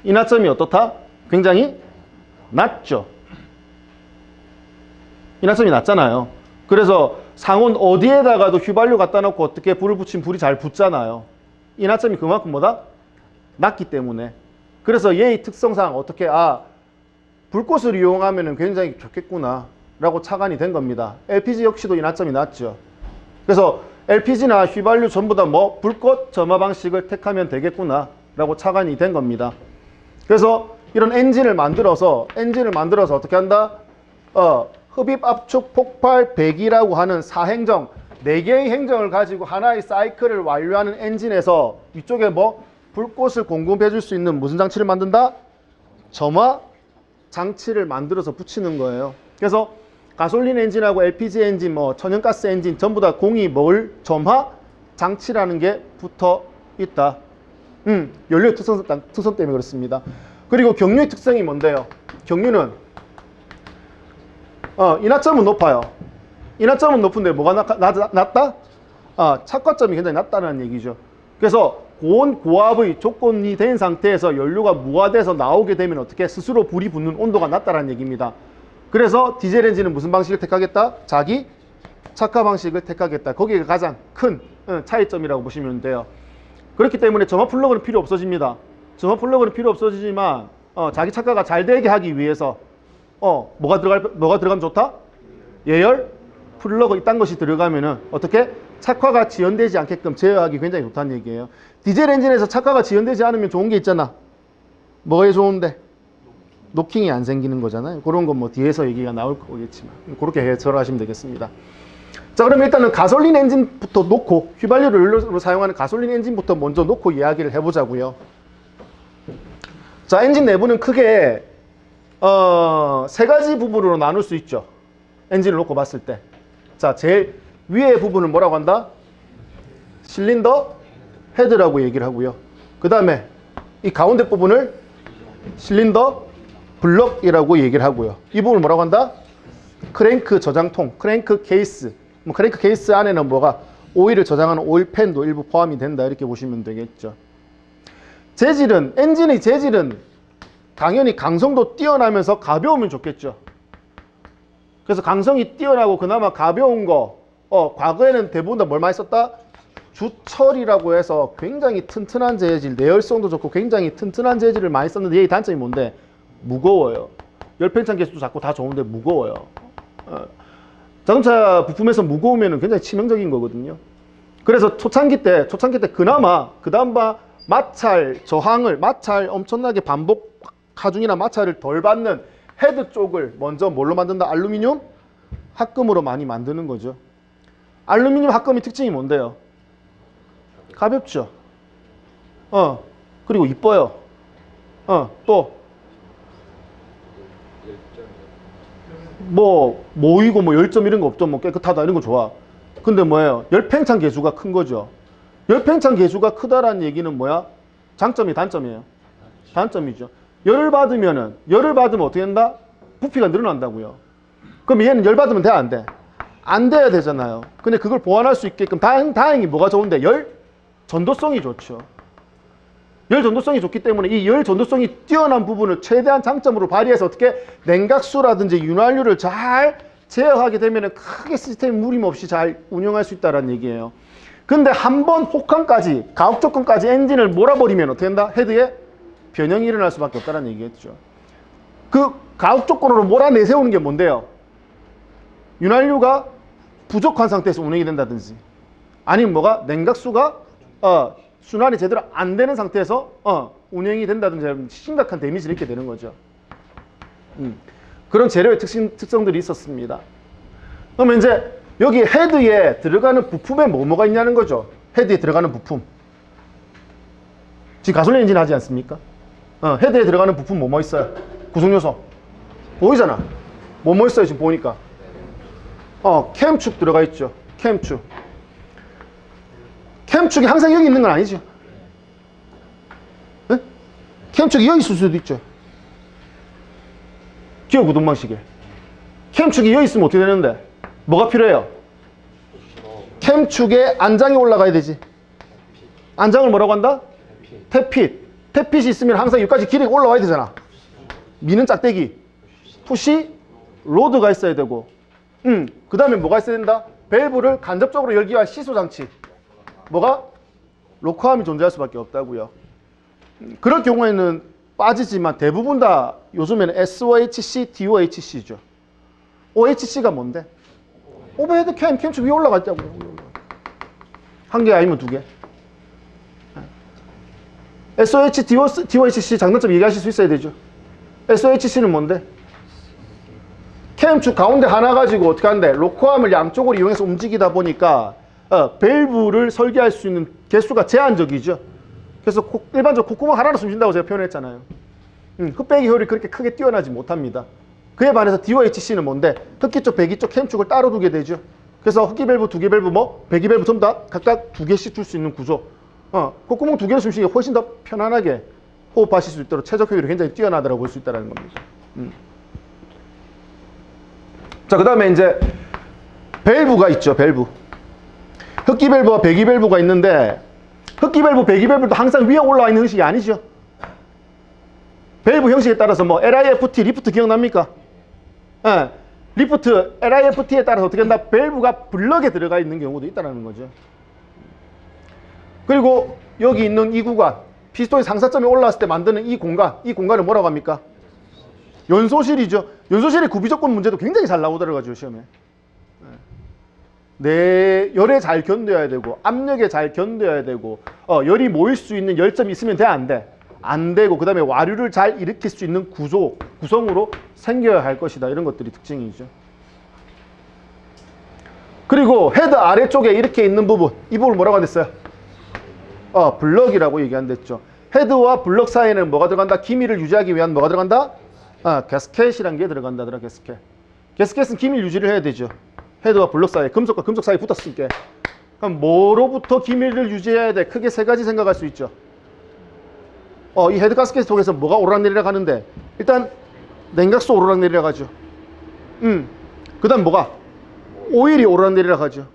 인화점이 어떻다? 굉장히 낮죠. 인화점이 낮잖아요. 그래서 상온 어디에다가도 휘발유 갖다 놓고 어떻게 불을 붙이면 불이 잘 붙잖아요. 인화점이 그만큼 뭐다? 낮기 때문에. 그래서 얘의 특성상 어떻게 불꽃을 이용하면 굉장히 좋겠구나 라고 착안이 된 겁니다. LPG 역시도 인화점이 낮죠. 그래서 LPG나 휘발유 전부 다 불꽃 점화 방식을 택하면 되겠구나 라고 착안이 된 겁니다. 그래서 이런 엔진을 만들어서 어떻게 한다? 흡입, 압축, 폭발, 배기라고 하는 4행정, 4개의 행정을 가지고 하나의 사이클을 완료하는 엔진에서 이쪽에 불꽃을 공급해 줄 수 있는 무슨 장치를 만든다? 점화 장치를 만들어서 붙이는 거예요. 그래서 가솔린 엔진하고 LPG 엔진, 천연가스 엔진 전부 다 공이 점화 장치라는 게 붙어 있다. 연료의 특성 때문에 그렇습니다. 그리고 경유의 특성이 뭔데요? 경유는 인화점은 높아요. 인화점은 높은데 뭐가 낮다? 착화점이 굉장히 낮다는 얘기죠. 그래서 고압의 조건이 된 상태에서 연료가 무화돼서 나오게 되면 어떻게 스스로 불이 붙는 온도가 낮다는 얘기입니다. 그래서 디젤 엔진은 무슨 방식을 택하겠다? 자기 착화 방식을 택하겠다. 거기가 가장 큰 차이점이라고 보시면 돼요. 그렇기 때문에 점화 플러그는 필요 없어집니다. 점화 플러그는 필요 없어지지만 자기 착화가 잘 되게 하기 위해서 뭐가 들어가면 좋다? 예열 플러그 이딴 것이 들어가면은 어떻게 착화가 지연되지 않게끔 제어하기 굉장히 좋다는 얘기예요. 디젤 엔진에서 착화가 지연되지 않으면 좋은 게 있잖아. 뭐가 좋은데? 노킹이 안 생기는 거잖아요. 그런 건 뒤에서 얘기가 나올 거겠지만 그렇게 해설하시면 되겠습니다. 자, 그럼 일단은 가솔린 엔진부터 놓고 휘발유를 연료로 사용하는 가솔린 엔진부터 먼저 놓고 이야기를 해보자고요. 자, 엔진 내부는 크게 세 가지 부분으로 나눌 수 있죠. 엔진을 놓고 봤을 때. 자, 제일 위의 부분을 뭐라고 한다? 실린더 헤드라고 얘기를 하고요. 그 다음에 이 가운데 부분을 실린더 블럭이라고 얘기를 하고요. 이 부분을 뭐라고 한다? 크랭크 저장통, 크랭크 케이스. 크랭크 케이스 안에는 오일을 저장하는 오일팬도 일부 포함이 된다. 이렇게 보시면 되겠죠. 엔진의 재질은 당연히 강성도 뛰어나면서 가벼우면 좋겠죠. 그래서 강성이 뛰어나고 그나마 가벼운 거, 과거에는 대부분 다 뭘 많이 썼다? 주철이라고 해서 굉장히 튼튼한 재질, 내열성도 좋고 굉장히 튼튼한 재질을 많이 썼는데 얘의 단점이 뭔데? 무거워요. 열팽창 개수도 작고 다 좋은데 무거워요. 자동차 부품에서 무거우면 굉장히 치명적인 거거든요. 그래서 초창기 때 그나마 마찰 저항을 엄청나게 하중이나 마찰을 덜 받는 헤드 쪽을 먼저 뭘로 만든다? 알루미늄 합금으로 많이 만드는 거죠. 알루미늄 합금의 특징이 뭔데요? 가볍죠. 그리고 이뻐요. 또 뭐 모이고 뭐 열점 이런 거 없죠. 뭐 깨끗하다 이런 거 좋아. 근데 뭐예요? 열팽창 계수가 큰 거죠. 열팽창 계수가 크다라는 얘기는 뭐야? 장점이 단점이에요. 단점이죠. 열을 받으면 어떻게 된다? 부피가 늘어난다고요. 그럼 얘는 열 받으면 돼, 안 돼? 안 돼야 되잖아요. 근데 그걸 보완할 수 있게끔 다행히 뭐가 좋은데? 열 전도성이 좋죠. 열 전도성이 좋기 때문에 이 열 전도성이 뛰어난 부분을 최대한 장점으로 발휘해서 어떻게 냉각수라든지 윤활유를 잘 제어하게 되면 크게 시스템 무림 없이 잘 운영할 수 있다는 얘기예요. 근데 한번 혹한까지 가혹 조건까지 엔진을 몰아버리면 어떻게 된다? 헤드에 변형이 일어날 수밖에 없다는 얘기겠죠. 그 가혹 조건으로 몰아내세우는 게 뭔데요? 윤활유가 부족한 상태에서 운행이 된다든지 아니면 뭐가 냉각수가 순환이 제대로 안 되는 상태에서 운행이 된다든지 심각한 데미지를 입게 되는 거죠. 그런 재료의 특성들이 있었습니다. 그러면 이제 여기 헤드에 들어가는 부품에 뭐가 있냐는 거죠. 헤드에 들어가는 부품. 지금 가솔린 엔진 하지 않습니까? 헤드에 들어가는 부품 뭐 있어요? 구성요소. 보이잖아. 뭐 있어요 지금 보니까. 캠축 들어가 있죠. 캠축. 캠축이 항상 여기 있는 건 아니죠. 네? 캠축이 여기 있을 수도 있죠. 기어 구동 방식에. 캠축이 여기 있으면 어떻게 되는데? 뭐가 필요해요? 캠축에 안장이 올라가야 되지. 안장을 뭐라고 한다? 태핏. 태핏이 있으면 항상 여기까지 길이 올라와야 되잖아. 미는 짝대기. 푸시, 로드가 있어야 되고. 그 다음에 뭐가 있어야 된다? 밸브를 간접적으로 열기 위한 시소장치. 뭐가? 로커함이 존재할 수밖에 없다고요. 그럴 경우에는 빠지지만 대부분 다 요즘에는 SOHC, DOHC죠. OHC가 뭔데? 오버헤드 캠축 위에 올라가 있다고요. 한 개 아니면 두 개. SOH, DOHC 장단점 얘기하실 수 있어야 되죠. SOHC는 뭔데? 캠축 가운데 하나 가지고 어떻게 하는데? 로커함을 양쪽으로 이용해서 움직이다 보니까 밸브를 설계할 수 있는 개수가 제한적이죠. 그래서 일반적으로 콧구멍 하나로 숨쉰다고 제가 표현했잖아요. 흡배기 효율이 그렇게 크게 뛰어나지 못합니다. 그에 반해서 DOHC는 뭔데? 흡기 쪽, 배기 쪽 캠축을 따로 두게 되죠. 그래서 흡기 밸브, 두개 밸브, 배기 밸브 전부 다 각각 두 개씩 줄 수 있는 구조. 콧구멍 두 개로 숨쉬기 훨씬 더 편안하게 호흡하실 수 있도록 최적 효율이 굉장히 뛰어나다고 볼 수 있다는 겁니다. 자, 그 다음에 이제 밸브가 있죠. 밸브. 흡기 밸브와 배기 밸브가 있는데 흡기 밸브, 배기 밸브도 항상 위에 올라와 있는 형식이 아니죠. 밸브 형식에 따라서 뭐 LIFT, 리프트 기억납니까? 리프트, LIFT에 따라서 어떻게 한다? 밸브가 블럭에 들어가 있는 경우도 있다는 거죠. 그리고 여기 있는 이 구간, 피스톤이 상사점에 올라왔을 때 만드는 이 공간을 뭐라고 합니까? 연소실이죠. 연소실의 구비조건 문제도 굉장히 잘 나오더라고요, 시험에. 열에 잘 견뎌야 되고, 압력에 잘 견뎌야 되고, 열이 모일 수 있는 열점이 있으면 돼, 안 돼? 안 되고, 그 다음에 와류를 잘 일으킬 수 있는 구성으로 생겨야 할 것이다. 이런 것들이 특징이죠. 그리고 헤드 아래쪽에 이렇게 있는 부분, 이 부분을 뭐라고 했어요? 블럭이라고 얘기한댔죠. 헤드와 블럭 사이에는 뭐가 들어간다? 기밀을 유지하기 위한 뭐가 들어간다? 가스켓이란 게 들어간다. 가스켓. 가스켓은 기밀 유지를 해야 되죠. 헤드와 블럭 사이에, 금속과 금속 사이에 붙었으니까. 그럼 뭐로부터 기밀을 유지해야 돼? 크게 세 가지 생각할 수 있죠. 이 헤드 가스켓 통해서 뭐가 오르락내리락 하는데, 일단 냉각수 오르락내리락 하죠. 그 다음 뭐가? 오일이 오르락내리락 하죠.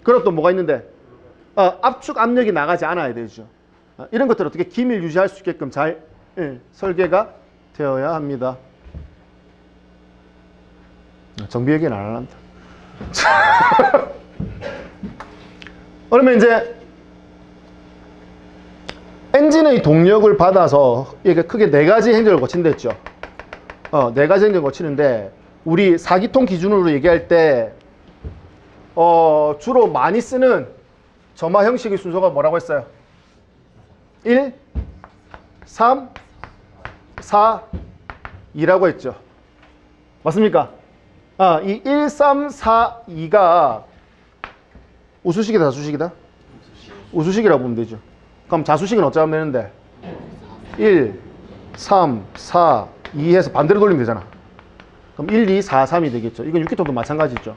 그럼 또 뭐가 있는데? 압축 압력이 나가지 않아야 되죠. 이런 것들을 어떻게 기밀 유지할 수 있게끔 잘 설계가 되어야 합니다. 정비 얘기는 안 한다. 그러면 이제 엔진의 동력을 받아서 이게 크게 네 가지 행정을 거친댔죠. 네 가지 행정을 거치는데 우리 4기통 기준으로 얘기할 때 주로 많이 쓰는 점화 형식의 순서가 뭐라고 했어요? 1, 3, 4, 2라고 했죠. 맞습니까? 이 1, 3, 4, 2가 우수식이다, 자수식이다? 우수식이라고 보면 되죠. 그럼 자수식은 어쩌면 되는데 1, 3, 4, 2 해서 반대로 돌리면 되잖아. 그럼 1, 2, 4, 3이 되겠죠. 이건 육기통도 마찬가지죠.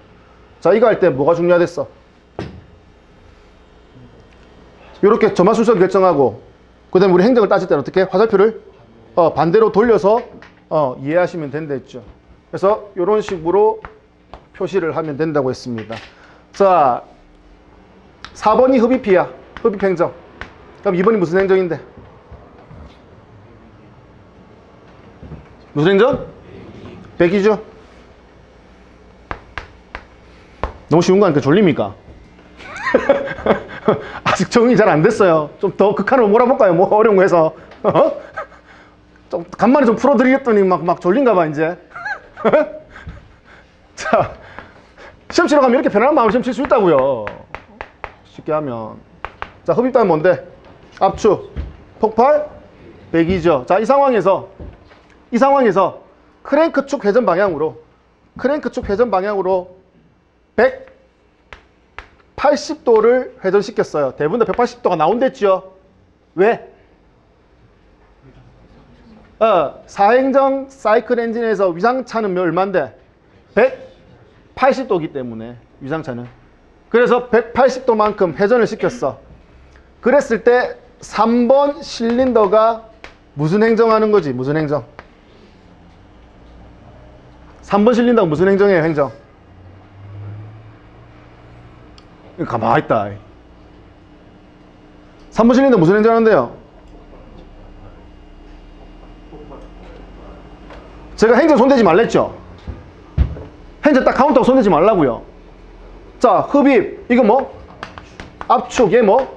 자, 이거 할 때 뭐가 중요하댔어? 이렇게 점화 순서를 결정하고 그 다음에 우리 행정을 따질 때는 어떻게? 화살표를 반대로 돌려서 이해하시면 된다 했죠. 그래서 이런 식으로 표시를 하면 된다고 했습니다. 자, 4번이 흡입이야. 흡입행정. 그럼 2번이 무슨 행정인데? 무슨 행정? 배기죠. 너무 쉬운 거 아니까 졸립니까? 아직 정리 잘 안 됐어요. 좀 더 극한으로 몰아볼까요? 뭐 어려운 거 해서. 좀 간만에 좀 풀어드리겠더니 막 졸린가 봐 이제. 자, 시험 치러 가면 이렇게 편안한 마음으로 시험 칠 수 있다고요. 쉽게 하면. 자, 흡입단은 뭔데? 압축, 폭발, 배기죠. 자, 이 상황에서 크랭크 축 회전 방향으로 180도를 회전시켰어요. 대부분 다 180도가 나온댔죠. 왜? 사행정 사이클 엔진에서 위상차는 얼마인데? 180도이기 때문에 위상차는. 그래서 180도만큼 회전을 시켰어. 그랬을 때 3번 실린더가 무슨 행정하는 거지? 무슨 행정? 3번 실린더가 무슨 행정이에요? 행정. 가만히 있다. 3번 실린더 무슨 행정하는데요? 제가 행정 손대지 말랬죠? 행정 딱 카운트하고 손대지 말라고요. 자, 흡입 이거 뭐? 압축 얘 뭐?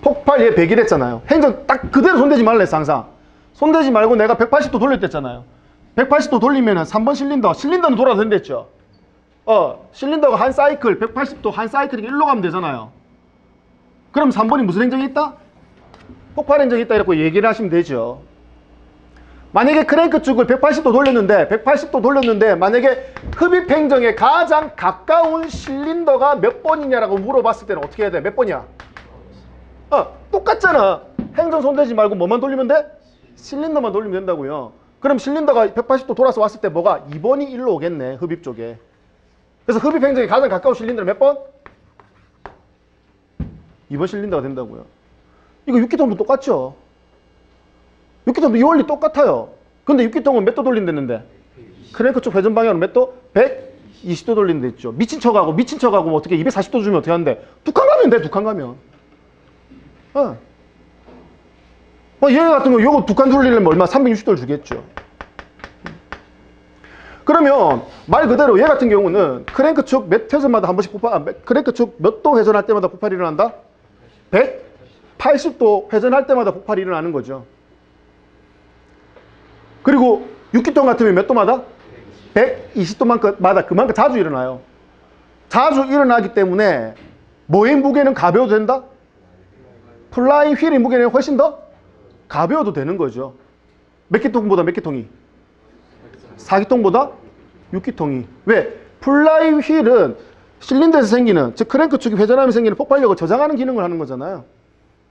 폭발 얘 배기랬잖아요. 행정 딱 그대로 손대지 말라 했어. 항상 손대지 말고 내가 180도 돌렸댔잖아요. 180도 돌리면은 3번 실린더는 돌아도 된댔죠. 실린더가 한 사이클 180도 한 사이클이 일로 가면 되잖아요. 그럼 3번이 무슨 행정이 있다? 폭발 행정이 있다 이렇게 얘기를 하시면 되죠. 만약에 크랭크 축을 180도 돌렸는데 만약에 흡입 행정에 가장 가까운 실린더가 몇 번이냐라고 물어봤을 때는 어떻게 해야 돼? 몇 번이야? 똑같잖아. 행정 손대지 말고 뭐만 돌리면 돼? 실린더만 돌리면 된다고요. 그럼 실린더가 180도 돌아서 왔을 때 뭐가? 2번이 일로 오겠네. 흡입 쪽에. 그래서 흡입 행정에 가장 가까운 실린더는 몇 번? 2번 실린더가 된다고요. 이거 육기통도 똑같죠? 육기통도 이 원리 똑같아요. 근데 육기통은 몇 도 돌린댔는데? 크랭크 쪽 회전 방향으로 몇 도? 120도 돌린다 했죠. 미친 척하고 뭐 어떻게 240도 주면 어떻게 하는데? 두 칸 가면 돼, 두 칸 가면. 얘 같은 거 요거 두 칸 돌리려면 얼마? 360도를 주겠죠. 그러면 말 그대로 얘 같은 경우는 크랭크 축 몇 회전마다 한 번씩 크랭크 축 몇 도 회전할 때마다 폭발이 일어난다? 180도 회전할 때마다 폭발이 일어나는 거죠. 그리고 6기통 같으면 몇 도마다? 120도마다 그만큼 자주 일어나요. 자주 일어나기 때문에 뭐의 무게는 가벼워도 된다? 플라이 휠의 무게는 훨씬 더 가벼워도 되는 거죠. 몇 기통보다 몇 기통이? 4기통보다 6기통이. 왜? 플라이 휠은 실린더에서 생기는, 즉 크랭크 축이 회전하면서 생기는 폭발력을 저장하는 기능을 하는 거잖아요.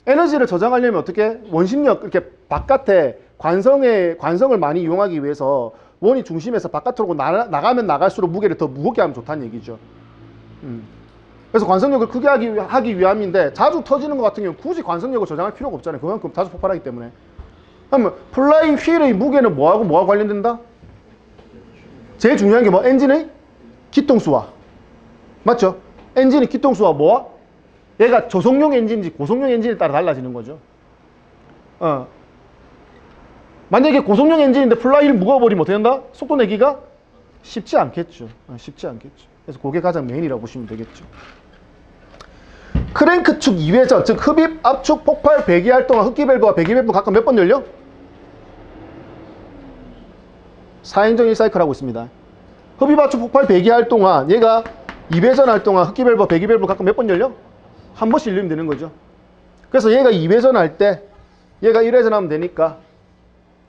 에너지를 저장하려면 어떻게? 원심력, 이렇게 바깥에 관성을 많이 이용하기 위해서 원이 중심에서 바깥으로 나가면 나갈수록 무게를 더 무겁게 하면 좋다는 얘기죠. 그래서 관성력을 크게 하기 위함인데 자주 터지는 것 같은 경우는 굳이 관성력을 저장할 필요가 없잖아요. 그만큼 자주 폭발하기 때문에. 그러면 플라이 휠의 무게는 뭐하고 관련된다? 제일 중요한 게 뭐? 엔진의 기통수와. 맞죠? 엔진의 기통수와 뭐와? 얘가 저속용 엔진인지 고속용 엔진에 따라 달라지는 거죠. 만약에 고속용 엔진인데 플라이를 무거워버리면 어떻게 된다? 속도 내기가 쉽지 않겠죠. 쉽지 않겠죠. 그래서 그게 가장 메인이라고 보시면 되겠죠. 크랭크 축 2회전, 즉 흡입, 압축, 폭발, 배기할 동안 흡기 밸브와 배기 밸브 각각 몇 번 열려? 4행정 1사이클 하고 있습니다. 흡입, 압축, 폭발, 배기할 동안 얘가 2회전 할 동안 흡기 밸브와 배기 밸브 각각 몇 번 열려? 한 번씩 열리면 되는 거죠. 그래서 얘가 2회전 할 때 얘가 1회전 하면 되니까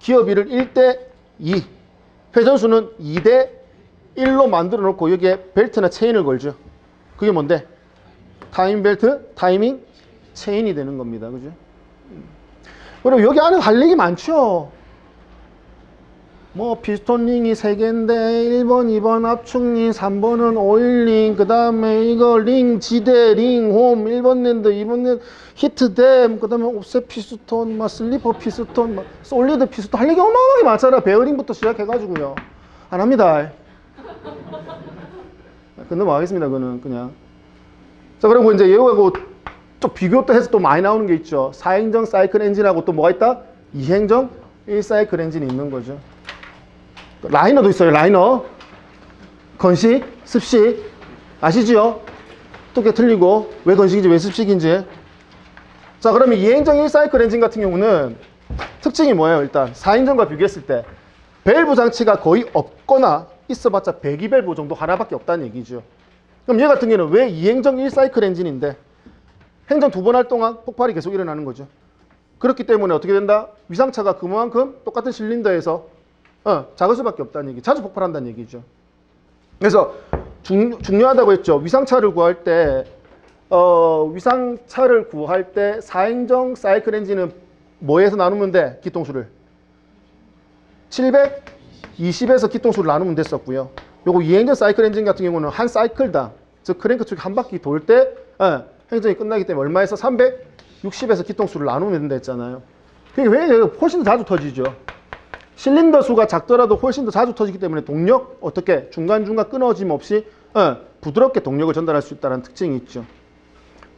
기어비를 1대 2. 회전수는 2대 1로 만들어 놓고 여기에 벨트나 체인을 걸죠. 그게 뭔데? 타이밍 벨트, 타이밍 체인이 되는 겁니다. 그죠? 그리고 여기 안에 할 얘기 많죠. 뭐 피스톤 링이 3개인데 1번, 2번 압축 링, 3번은 오일 링, 그 다음에 이거 링, 지대, 링, 홈, 1번 랜드, 2번 랜드, 히트댐, 그 다음에 옵셋 피스톤, 막 슬리퍼 피스톤, 막 솔리드 피스톤 할 얘기 어마어마하게 많잖아. 베어링부터 시작해가지고요. 안 합니다. 넘어가겠습니다. 그거는 그냥. 자, 그리고 이제 얘하고 또 비교 또 해서 또 많이 나오는 게 있죠. 4행정 사이클 엔진하고 또 뭐가 있다? 2행정 1사이클 엔진이 있는 거죠. 라이너도 있어요. 라이너. 건식, 습식. 아시지요? 어떻게 틀리고 왜 건식인지 왜 습식인지. 자, 그러면 2행정 1사이클 엔진 같은 경우는 특징이 뭐예요? 일단 4행정과 비교했을 때 밸브 장치가 거의 없거나 있어봤자 배기 밸브 정도 하나밖에 없다는 얘기죠. 그럼 얘 같은 경우는 왜 2행정 1사이클 엔진인데 행정 2번 할 동안 폭발이 계속 일어나는 거죠. 그렇기 때문에 어떻게 된다? 위상차가 그만큼 똑같은 실린더에서 작을 수밖에 없다는 얘기. 자주 폭발한다는 얘기죠. 그래서 중요하다고 했죠. 위상차를 구할 때 위상차를 구할 때 4행정 사이클 엔진은 뭐에서 나누면 돼? 기통수를 720에서 기통수를 나누면 됐었고요. 요거 2행정 사이클 엔진 같은 경우는 한 사이클당, 즉 크랭크 축이 한 바퀴 돌 때 행정이 끝나기 때문에 얼마에서 360에서 기통수를 나누면 된다 했잖아요. 그게 왜 훨씬 더 자주 터지죠. 실린더 수가 작더라도 훨씬 더 자주 터지기 때문에 동력 어떻게 중간중간 끊어짐 없이 부드럽게 동력을 전달할 수 있다는 특징이 있죠.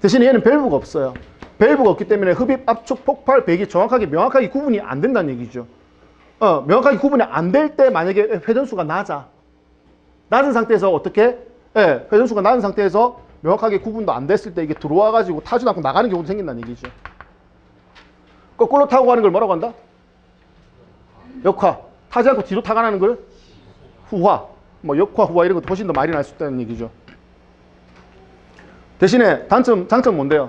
대신에 얘는 밸브가 없어요. 밸브가 없기 때문에 흡입, 압축, 폭발, 배기 정확하게 명확하게 구분이 안 된다는 얘기죠. 명확하게 구분이 안 될 때 만약에 회전수가 낮은 상태에서 어떻게 회전수가 낮은 상태에서 명확하게 구분도 안 됐을 때 이게 들어와 가지고 타지도 않고 나가는 경우도 생긴다는 얘기죠. 거꾸로 타고 가는 걸 뭐라고 한다? 역화. 타지 않고 뒤로 타가는 걸 후화. 뭐 역화, 후화 이런 것도 훨씬 더 말이 날 수 있다는 얘기죠. 대신에 장점 뭔데요?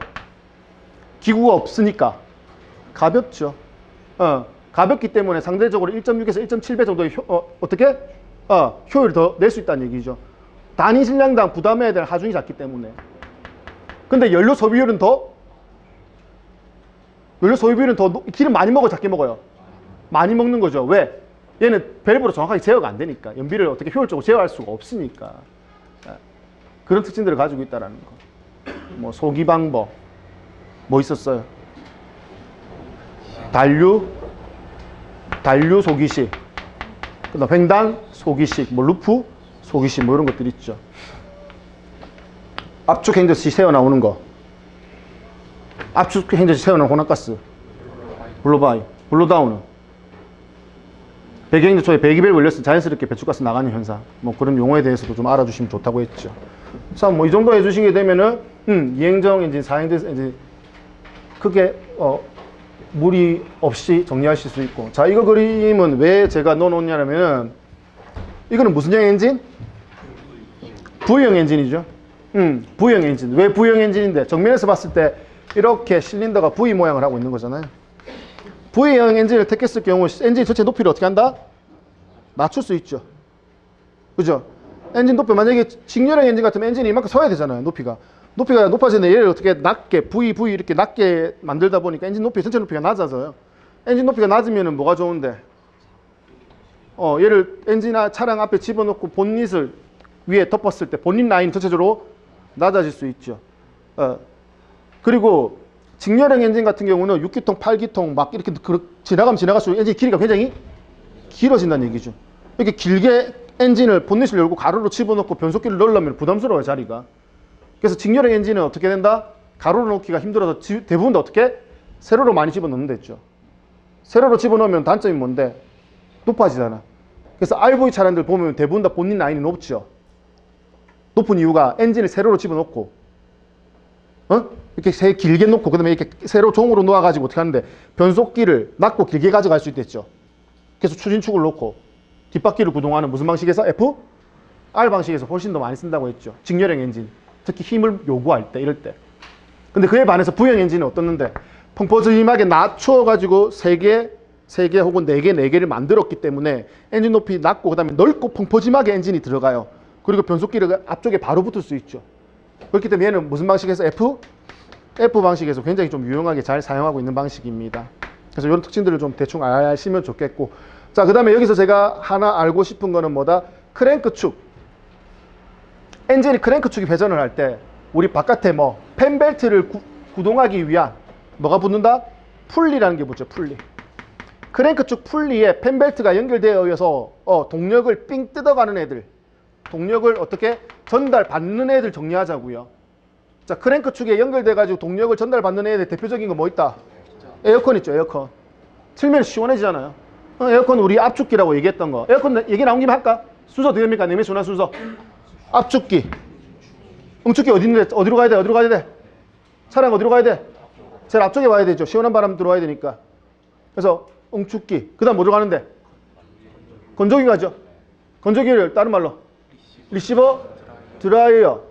기구가 없으니까 가볍죠. 가볍기 때문에 상대적으로 1.6에서 1.7배 정도의 어떻게? 효율을 더 낼 수 있다는 얘기죠. 단위 실량당 부담해야 될 하중이 작기 때문에. 근데 연료 소비율은 더 기름 많이 먹어, 작게 먹어요? 많이 먹는 거죠. 왜? 얘는 밸브로 정확하게 제어가 안 되니까. 연비를 어떻게 효율적으로 제어할 수가 없으니까. 그런 특징들을 가지고 있다는 거. 뭐 소기 방법 뭐 있었어요? 단류 소기식, 그다음 횡단 소기식, 뭐 루프 소기식 뭐 이런 것들 있죠. 압축 행저시 새어 나오는 거. 압축 행저시 새어 나오는 혼합가스. 블로다운은 배기행저 초에 배기밸브 열렸을 때 자연스럽게 배출가스 나가는 현상. 뭐 그런 용어에 대해서도 좀 알아주시면 좋다고 했죠. 자, 뭐 이 정도 해주시게 되면은 2행정 엔진, 4행정 엔진 크게 무리 없이 정리하실 수 있고. 자, 이거 그림은 왜 제가 넣어놓냐면은 이거는 무슨 형 엔진? V형 엔진이죠. V형 엔진. 왜 V형 엔진인데? 정면에서 봤을 때 이렇게 실린더가 V 모양을 하고 있는 거잖아요. V형 엔진을 택했을 경우 엔진 전체 높이를 어떻게 한다? 낮출 수 있죠. 그죠? 엔진 높이 만약에 직렬형 엔진 같으면 엔진이 이만큼 서야 되잖아요. 높이가 높아지는데 얘를 어떻게 낮게 V 이렇게 낮게 만들다 보니까 엔진 높이 전체 높이가 낮아져요. 엔진 높이가 낮으면 뭐가 좋은데? 얘를 엔진이나 차량 앞에 집어넣고 본닛을 위에 덮었을 때 본닛 라인 전체적으로 낮아질 수 있죠. 그리고 직렬형 엔진 같은 경우는 6기통, 8기통 막 이렇게 지나가면 지나갈수록 엔진 길이가 굉장히 길어진다는 얘기죠. 이렇게 길게 엔진을 본닛을 열고 가로로 집어넣고 변속기를 넣으려면 부담스러워요, 자리가. 그래서 직렬형 엔진은 어떻게 된다? 가로로 넣기가 힘들어서 대부분 다 어떻게? 세로로 많이 집어넣는 데 있죠. 세로로 집어넣으면 단점이 뭔데? 높아지잖아. 그래서 RV 차량들 보면 대부분 다 본닛 라인이 높죠. 높은 이유가 엔진을 세로로 집어넣고 이렇게 길게 놓고 그다음에 이렇게 세로 종으로 놓아가지고 어떻게 하는데 변속기를 낮고 길게 가져갈 수 있댔죠. 그래서 추진축을 놓고 뒷바퀴를 구동하는 무슨 방식에서? FR 방식에서 훨씬 더 많이 쓴다고 했죠. 직렬형 엔진. 특히 힘을 요구할 때, 이럴 때. 근데 그에 반해서 V형 엔진은 어떻는데? 펑퍼짐하게 낮추어가지고 세게 3개 혹은 4개, 4개를 만들었기 때문에 엔진 높이 낮고 그 다음에 넓고 펑퍼짐하게 엔진이 들어가요. 그리고 변속기를 앞쪽에 바로 붙을 수 있죠. 그렇기 때문에 얘는 무슨 방식에서 F 방식에서 굉장히 좀 유용하게 잘 사용하고 있는 방식입니다. 그래서 이런 특징들을 좀 대충 아시면 좋겠고, 자, 그 다음에 여기서 제가 하나 알고 싶은 거는 뭐다? 크랭크 축. 엔진이 크랭크 축이 회전을 할 때 우리 바깥에 뭐 펜벨트를 구동하기 위한 뭐가 붙는다? 풀리라는 게 붙죠. 풀리. 크랭크 축 풀리에 펜벨트가 연결되어 있어서 동력을 삥 뜯어가는 애들, 동력을 어떻게 전달받는 애들 정리하자고요. 자, 크랭크 축에 연결돼 가지고 동력을 전달받는 애들 대표적인 거 뭐 있다? 에어컨 있죠. 에어컨. 틀면 시원해지잖아요. 에어컨 우리 압축기라고 얘기했던 거. 에어컨 얘기 나온 김에 할까? 순서 어떻게 됩니까? 내면 순환 순서. 압축기. 응축기 어디 있는데? 어디로 가야 돼? 어디로 가야 돼? 차량 어디로 가야 돼? 제일 앞쪽에 와야 되죠. 시원한 바람 들어와야 되니까. 그래서 응축기. 그 다음 어디로 가는데? 건조기 가죠. 건조기를 다른 말로 리시버, 드라이어.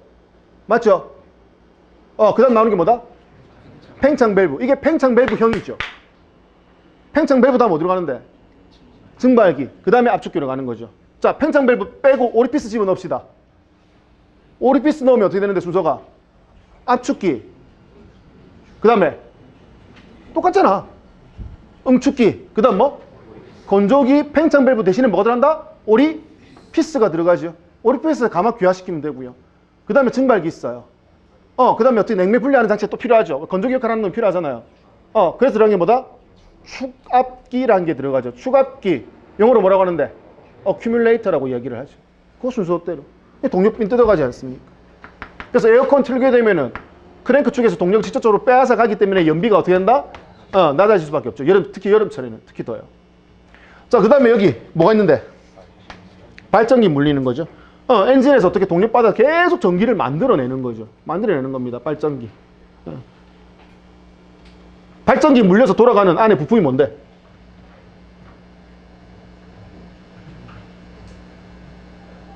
맞죠? 그 다음 나오는 게 뭐다? 팽창 밸브. 이게 팽창 밸브형이죠. 팽창 밸브 다음 어디로 가는데? 증발기. 그 다음에 압축기로 가는 거죠. 자, 팽창 밸브 빼고 오리피스 집어넣읍시다. 오리피스 넣으면 어떻게 되는데 순서가? 압축기. 그 다음에 똑같잖아. 응축기. 그 다음 뭐? 건조기, 팽창 밸브 대신에 뭐가 들어간다? 오리피스가 들어가죠. 오리피스 가막 귀화시키면 되고요. 그 다음에 증발기 있어요. 그 다음에 어떻게 냉매 분리하는 장치가 또 필요하죠. 건조기 역할하는 놈 필요하잖아요. 그래서 들어간 게 뭐다? 축압기라는 게 들어가죠. 축압기. 영어로 뭐라고 하는데? 어큐뮬레이터라고 이야기를 하죠. 그 순서대로. 동력빈 뜯어가지 않습니까? 그래서 에어컨 틀게 되면은 크랭크 축에서 동력 직접적으로 빼앗아 가기 때문에 연비가 어떻게 된다? 낮아질 수밖에 없죠. 특히 여름철에는 특히 더요. 자, 그 다음에 여기 뭐가 있는데? 발전기 물리는 거죠. 엔진에서 어떻게 동력받아 계속 전기를 만들어내는 거죠. 만들어내는 겁니다. 발전기. 발전기 물려서 돌아가는 안에 부품이 뭔데?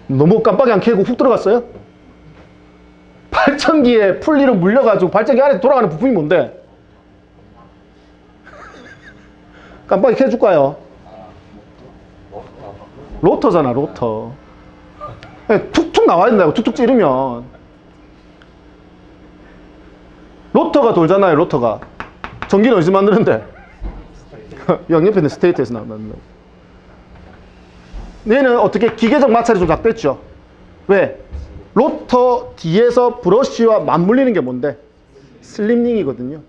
너무 깜빡이 안 켜고 훅 들어갔어요? 발전기에 풀리로 물려가지고 발전기 안에 돌아가는 부품이 뭔데? 깜빡이 켜줄까요? 로터잖아, 로터. 툭툭 나와야 된다고, 툭툭 찌르면. 로터가 돌잖아요, 로터가. 전기는 어디서 만드는데? 양옆에 있는 스테이터에서 나온다. 얘는 어떻게 기계적 마찰이 좀 작됐죠. 왜? 로터 뒤에서 브러쉬와 맞물리는 게 뭔데? 슬립링이거든요.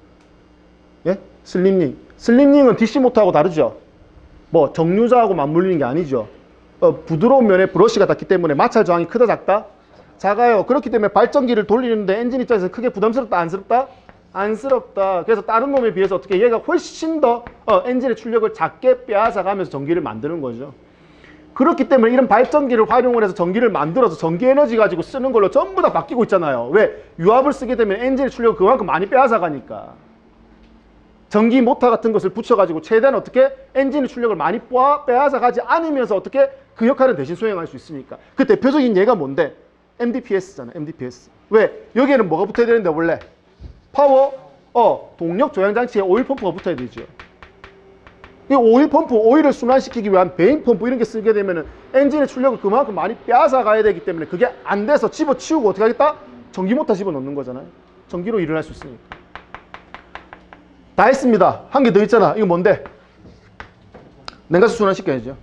예? 슬립링. 슬립링은 DC 모터하고 다르죠. 뭐 정류자하고 맞물리는 게 아니죠. 부드러운 면에 브러쉬가 닿기 때문에 마찰 저항이 크다 작다? 작아요. 그렇기 때문에 발전기를 돌리는데 엔진 입장에서 크게 부담스럽다 안쓰럽다? 안쓰럽다. 그래서 다른 놈에 비해서 어떻게 얘가 훨씬 더 엔진의 출력을 작게 빼앗아 가면서 전기를 만드는 거죠. 그렇기 때문에 이런 발전기를 활용을 해서 전기를 만들어서 전기 에너지 가지고 쓰는 걸로 전부 다 바뀌고 있잖아요. 왜? 유압을 쓰게 되면 엔진의 출력을 그만큼 많이 빼앗아 가니까. 전기 모터 같은 것을 붙여가지고 최대한 어떻게 엔진의 출력을 많이 빼앗아 가지 않으면서 어떻게 그 역할을 대신 수행할 수 있으니까. 그 대표적인 예가 뭔데? MDPS잖아. MDPS. 왜? 여기에는 뭐가 붙어야 되는데 원래? 파워, 동력 조향 장치에 오일 펌프가 붙어야 되죠. 이 오일 펌프, 오일을 순환시키기 위한 베인 펌프 이런 게 쓰게 되면은 엔진의 출력을 그만큼 많이 빼앗아 가야 되기 때문에 그게 안 돼서 집어치우고 어떻게 하겠다? 전기 모터 집어넣는 거잖아요. 전기로 일을 할 수 있으니까. 다 했습니다. 한 개 더 있잖아. 이거 뭔데? 냉각수 순환시켜야죠.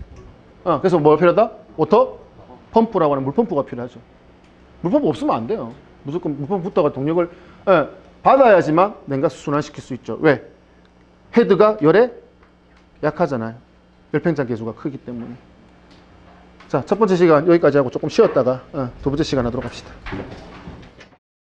그래서 뭐가 필요하다? 워터 펌프라고 하는 물펌프가 필요하죠. 물펌프 없으면 안 돼요. 무조건 물펌프 붙어가 동력을 받아야지만 냉각수 순환시킬 수 있죠. 왜? 헤드가 열에 약하잖아요. 열팽창 계수가 크기 때문에. 자, 첫 번째 시간 여기까지 하고 조금 쉬었다가 두 번째 시간 하도록 합시다.